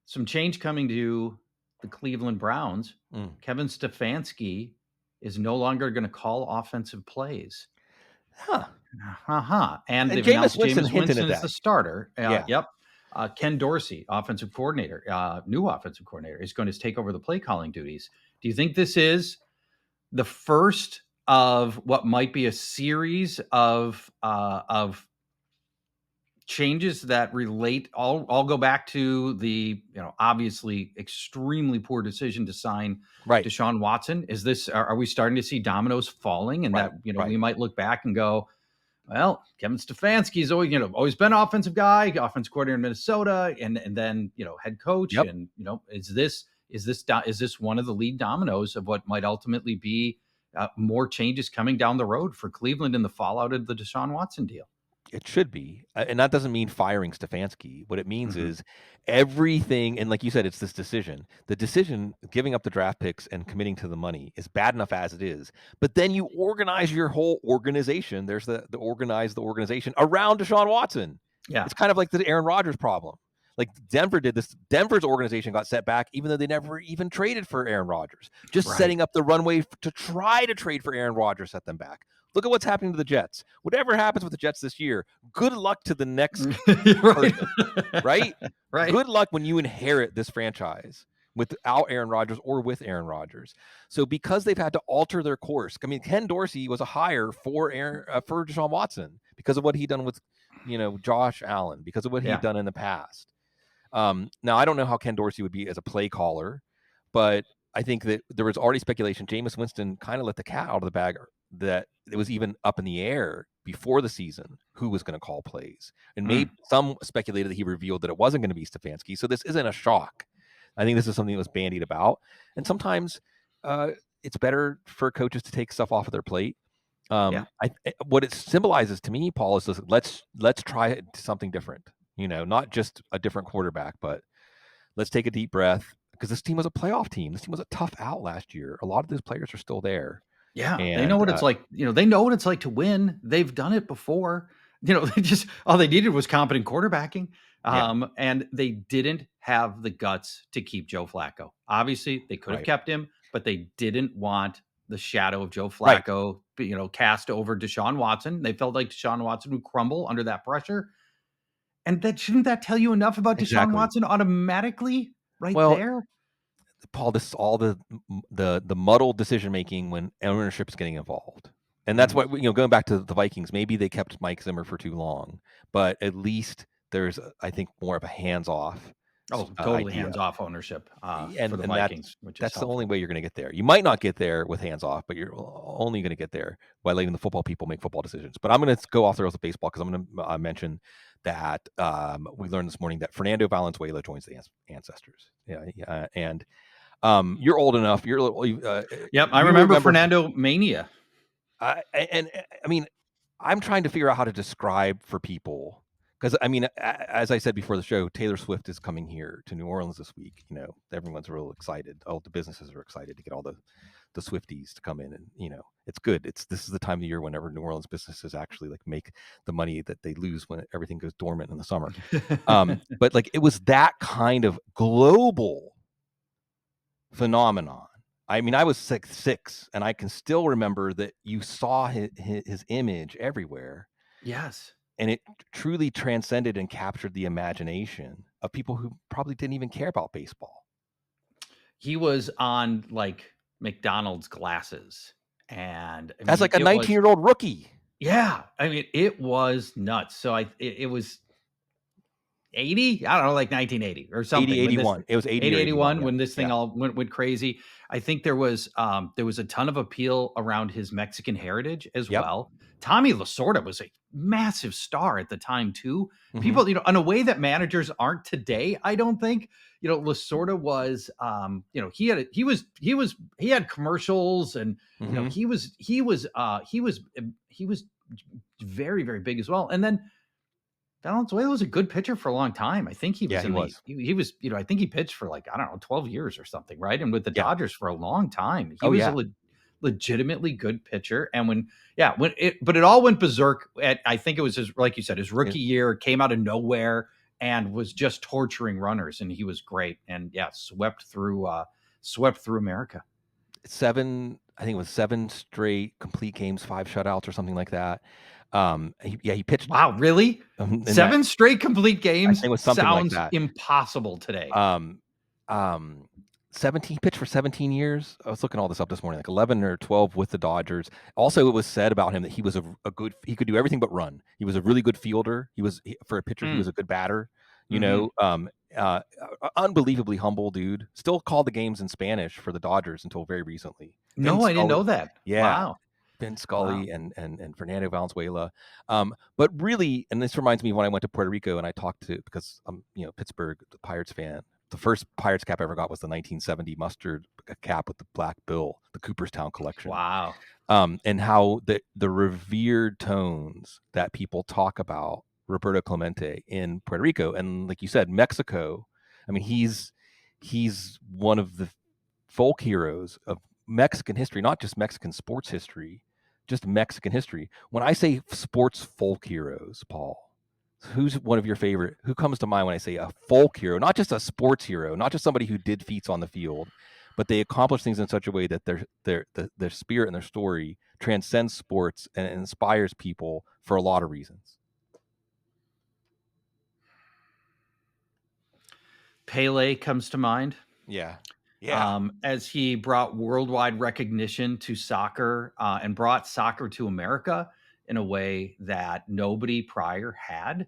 some change coming to the Cleveland Browns. Kevin Stefanski is no longer going to call offensive plays. And they've announced Jameis Winston is the starter. Yep. Ken Dorsey, offensive coordinator, new offensive coordinator, is going to take over the play calling duties. Do you think this is the first of what might be a series of changes that relate? All go back to the obviously extremely poor decision to sign Deshaun Watson. Is this? Are we starting to see dominoes falling, and that we might look back and go, well, Kevin Stefanski's always been an offensive guy, offensive coordinator in Minnesota, and then head coach, and is this one of the lead dominoes of what might ultimately be more changes coming down the road for Cleveland in the fallout of the Deshaun Watson deal? It should be. And that doesn't mean firing Stefanski. What it means is everything, and like you said, it's this decision. The decision, giving up the draft picks and committing to the money, is bad enough as it is. But then you organize your whole organization. There's the organization around Deshaun Watson. Yeah. It's kind of like the Aaron Rodgers problem. Like Denver did this. Denver's organization got set back, even though they never even traded for Aaron Rodgers. Just setting up the runway to try to trade for Aaron Rodgers set them back. Look at what's happening to the Jets. Whatever happens with the Jets this year, good luck to the next person, right? Good luck when you inherit this franchise without Aaron Rodgers or with Aaron Rodgers. So because they've had to alter their course, I mean, Ken Dorsey was a hire for Deshaun Watson because of what he'd done with, Josh Allen, because of what he'd done in the past. Now, I don't know how Ken Dorsey would be as a play caller, but I think that there was already speculation. Jameis Winston kind of let the cat out of the bag, that it was even up in the air before the season who was going to call plays. And maybe some speculated that he revealed that it wasn't going to be Stefanski. So this isn't a shock. I think this is something that was bandied about. And sometimes it's better for coaches to take stuff off of their plate. What it symbolizes to me, Paul, is this, let's try something different. Not just a different quarterback, but let's take a deep breath, because this team was a playoff team. This team was a tough out last year. A lot of those players are still there. Yeah, and they know what it's like. They know what it's like to win. They've done it before. They just all they needed was competent quarterbacking, and they didn't have the guts to keep Joe Flacco. Obviously, they could have kept him, but they didn't want the shadow of Joe Flacco, cast over Deshaun Watson. They felt like Deshaun Watson would crumble under that pressure, and shouldn't that tell you enough about Deshaun Watson automatically there? Paul, this is all the muddled decision making when ownership is getting involved, and that's what going back to the Vikings. Maybe they kept Mike Zimmer for too long, but at least there's, I think, more of a hands off. Totally hands off ownership for the Vikings. That's the only way you're going to get there. You might not get there with hands off, but you're only going to get there by letting the football people make football decisions. But I'm going to go off the rails of baseball, because I'm going to mention that we learned this morning that Fernando Valenzuela joins the Ancestors. And you're old enough. You're a little. I remember Fernando Mania. I mean, I'm trying to figure out how to describe for people, Because I mean, as I said before the show, Taylor Swift is coming here to New Orleans this week. You know, everyone's real excited. All the businesses are excited to get all the Swifties to come in, and you know, it's good. This is the time of the year whenever New Orleans businesses actually like make the money that they lose when everything goes dormant in the summer. But like, it was that kind of global phenomenon. I mean, I was 6'6", and I can still remember that you saw his image everywhere. Yes. And it truly transcended and captured the imagination of people who probably didn't even care about baseball. He was on like McDonald's glasses, and I mean, as like a 19-year-old rookie. Yeah, I mean, it was nuts. So it was 80, I don't know, like 1980 or something. 81. It was 80 or 81 when this thing all went crazy. I think there was a ton of appeal around his Mexican heritage as well. Tommy Lasorda was a massive star at the time too. People, you know, in a way that managers aren't today, I don't think. You know, Lasorda was, you know, he had commercials, and you know, he was very, very big as well. And then Valenzuela was a good pitcher for a long time. I think he was he was, you know, I think he pitched for like, I don't know, 12 years or something, right? And with the Dodgers for a long time. He was a legitimately good pitcher. And but it all went berserk at, I think it was his, like you said, his rookie year, came out of nowhere and was just torturing runners, and he was great. And swept through America. I think it was 7 straight complete games, 5 shutouts or something like that. He pitched. Wow, really? 7 straight complete games? It was something sounds like that. Impossible today. 17 pitched for 17 years. I was looking all this up this morning, like 11 or 12 with the Dodgers. Also, it was said about him that he was he could do everything but run. He was a really good fielder. For a pitcher, he was a good batter. You know, unbelievably humble dude. Still called the games in Spanish for the Dodgers until very recently. No, I didn't know that. Yeah. Wow. Ben Scully and Fernando Valenzuela. But really, and this reminds me when I went to Puerto Rico and I talked to, because I'm, you know, Pittsburgh, the Pirates fan. The first Pirates cap I ever got was the 1970 mustard cap with the black bill, the Cooperstown collection. Wow. And how the revered tones that people talk about Roberto Clemente in Puerto Rico, and like you said, Mexico. I mean, he's one of the folk heroes of Mexican history, not just Mexican sports history, just Mexican history. When I say sports folk heroes, Paul, who's one of your favorite? Who comes to mind when I say a folk hero? Not just a sports hero, not just somebody who did feats on the field, but they accomplish things in such a way that their spirit and their story transcends sports and inspires people for a lot of reasons. Pele comes to mind. Yeah. As he brought worldwide recognition to soccer, and brought soccer to America in a way that nobody prior had.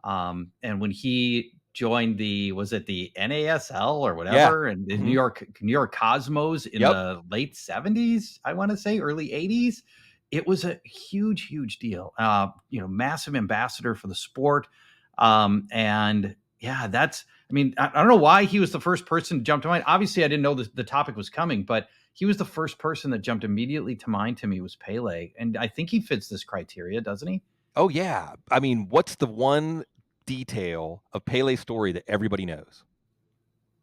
And when he joined was it the NASL or whatever, and the New York Cosmos in the late 70s, I want to say early 80s, it was a huge, huge deal. You know, massive ambassador for the sport. And yeah, I mean, I don't know why he was the first person to jump to mind. Obviously, I didn't know the topic was coming, but he was the first person that jumped immediately to mind to me was Pele. And I think he fits this criteria, doesn't he? Oh, yeah. I mean, what's the one detail of Pele's story that everybody knows?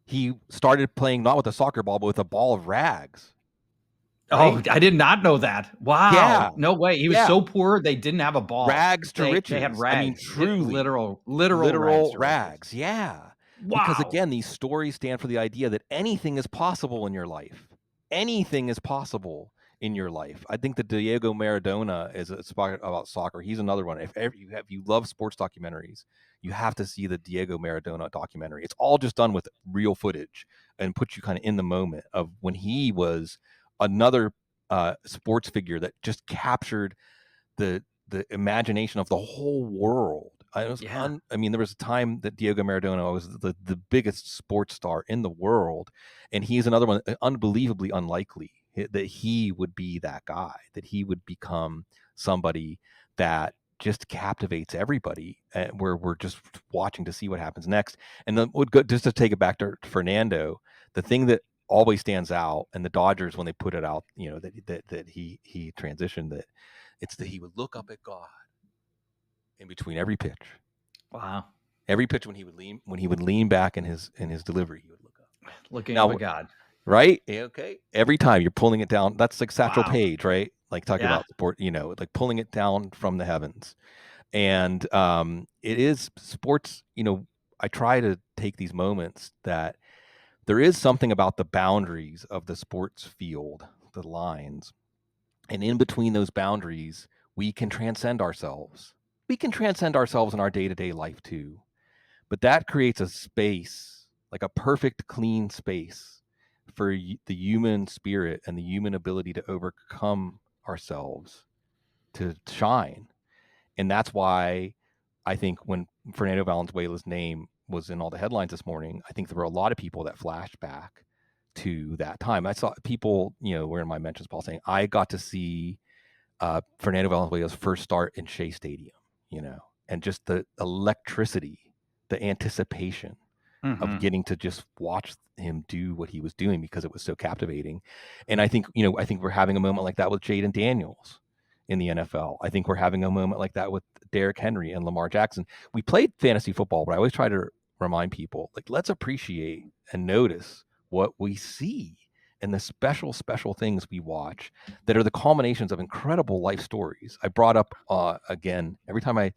He started playing not with a soccer ball, but with a ball of rags. Right? Oh, I did not know that. Wow. Yeah. No way. He was so poor, they didn't have a ball. Rags to riches. They had rags. I mean, truly. Literal rags. Yeah. Wow. Because again, these stories stand for the idea that anything is possible in your life. Anything is possible in your life. I think that Diego Maradona is a spot about soccer. He's another one. If you love sports documentaries, you have to see the Diego Maradona documentary. It's all just done with real footage and puts you kind of in the moment of when he was another sports figure that just captured the imagination of the whole world. I mean, there was a time that Diego Maradona was the biggest sports star in the world, and he's another one, unbelievably unlikely that he would be that guy, that he would become somebody that just captivates everybody, and we're just watching to see what happens next. And then just to take it back to Fernando, the thing that always stands out, and the Dodgers, when they put it out, you know, that he transitioned, that it's that he would look up at God in between every pitch. Wow. Every pitch when he would lean back in his delivery, he would look up. Looking Now, up at God. right? Okay. Every time you're pulling it down, that's like Satchel Wow. Paige, right? Like talking Yeah. about sport, like pulling it down from the heavens. And it is sports, I try to take these moments that there is something about the boundaries of the sports field, the lines. And in between those boundaries, we can transcend ourselves. We can transcend ourselves in our day-to-day life too. But that creates a space, like a perfect, clean space for the human spirit and the human ability to overcome ourselves, to shine. And that's why I think when Fernando Valenzuela's name was in all the headlines this morning, I think there were a lot of people that flashed back to that time. I saw people, were in my mentions, Paul, saying, I got to see Fernando Valenzuela's first start in Shea Stadium, and just the electricity, the anticipation of getting to just watch him do what he was doing because it was so captivating. And I think, we're having a moment like that with Jaden Daniels in the NFL. I think we're having a moment like that with Derrick Henry and Lamar Jackson. We played fantasy football, but I always try to remind people, like, let's appreciate and notice what we see and the special things we watch that are the culminations of incredible life stories. I brought up again, every time I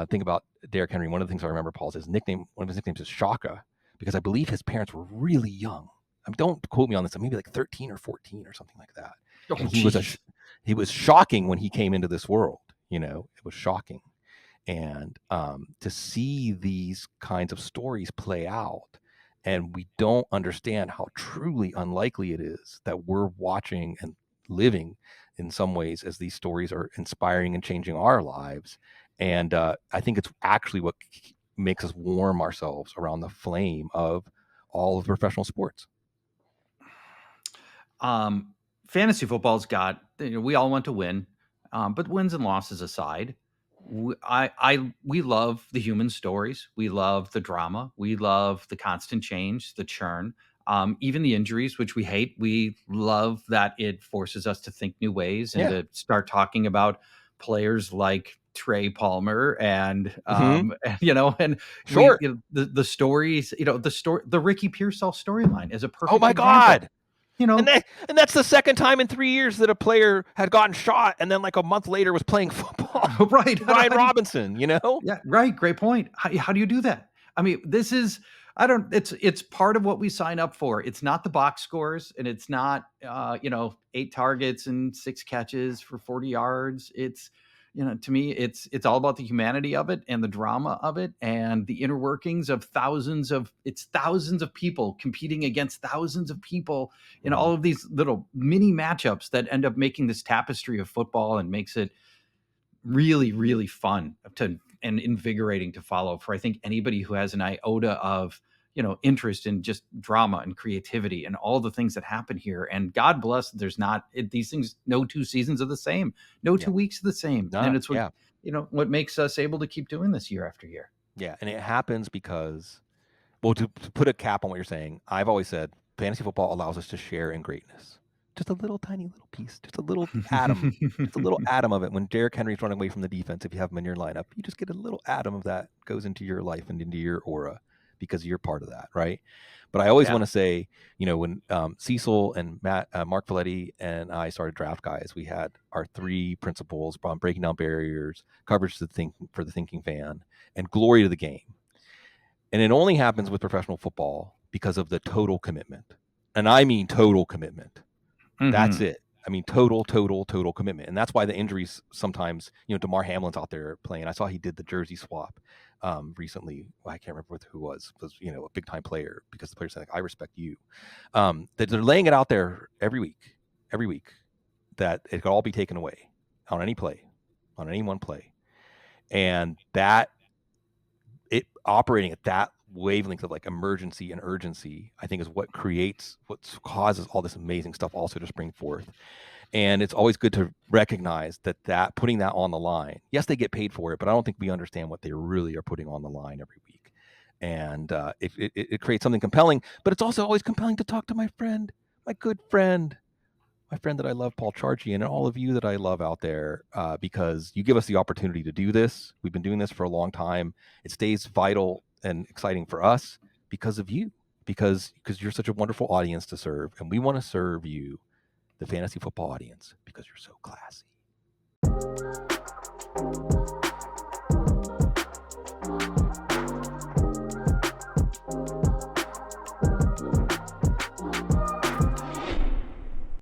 think about Derrick Henry, one of the things I remember, Paul, is one of his nicknames is Shaka, because I believe his parents were really young. Don't quote me on this. Maybe like 13 or 14 or something like that. Oh, and he was shocking when he came into this world. It was shocking. And to see these kinds of stories play out, and we don't understand how truly unlikely it is that we're watching and living in some ways as these stories are inspiring and changing our lives. And I think it's actually what makes us warm ourselves around the flame of all of professional sports. Fantasy football's got, we all want to win, but wins and losses aside, we love the human stories. We love the drama. We love the constant change, the churn, even the injuries, which we hate. We love that it forces us to think new ways and to start talking about players like Trey Palmer and Sure. The stories, the Ricky Pearsall storyline is a perfect Oh my example. God. And that's the second time in 3 years that a player had gotten shot and then like a month later was playing football. Right. Ryan Robinson, Yeah, right. Great point. How do you do that? I mean, it's part of what we sign up for. It's not the box scores, and it's not 8 targets and 6 catches for 40 yards. It's, to me, it's all about the humanity of it and the drama of it and the inner workings of thousands of people competing against thousands of people in all of these little mini matchups that end up making this tapestry of football and makes it really, really fun and invigorating to follow for, I think, anybody who has an iota of, interest in just drama and creativity and all the things that happen here. And God bless, there's not these things, no 2 seasons are the same, no 2 weeks are the same. And it's what, what makes us able to keep doing this year after year. Yeah. And it happens because, well, to put a cap on what you're saying, I've always said fantasy football allows us to share in greatness. Just a little tiny little piece, just a little atom, just a little atom of it. When Derrick Henry's running away from the defense, if you have him in your lineup, you just get a little atom of that goes into your life and into your aura because you're part of that, right? But I always want to say, when Cecil and Mark Valletti and I started Draft Guys, we had our 3 principles: breaking down barriers, coverage for the thinking fan, and glory to the game. And it only happens with professional football because of the total commitment. And I mean total commitment. That's it. I mean, total commitment. And that's why the injuries sometimes, DeMar Hamlin's out there playing. I saw he did the jersey swap recently. Well, I can't remember who was a big time player, because the player said, like, I respect you. That they're laying it out there every week that it could all be taken away on any play, on any one play. And that it operating at that wavelength of like emergency and urgency, I think, is what causes all this amazing stuff also to spring forth. And it's always good to recognize that putting that on the line, yes, they get paid for it, but I don't think we understand what they really are putting on the line every week. And it creates something compelling, but it's also always compelling to talk to my good friend, my friend that I love, Paul Charchian, and all of you that I love out there, because you give us the opportunity to do this. We've been doing this for a long time. It stays vital and exciting for us because of you, because you're such a wonderful audience to serve, and we want to serve you, the fantasy football audience, because you're so classy.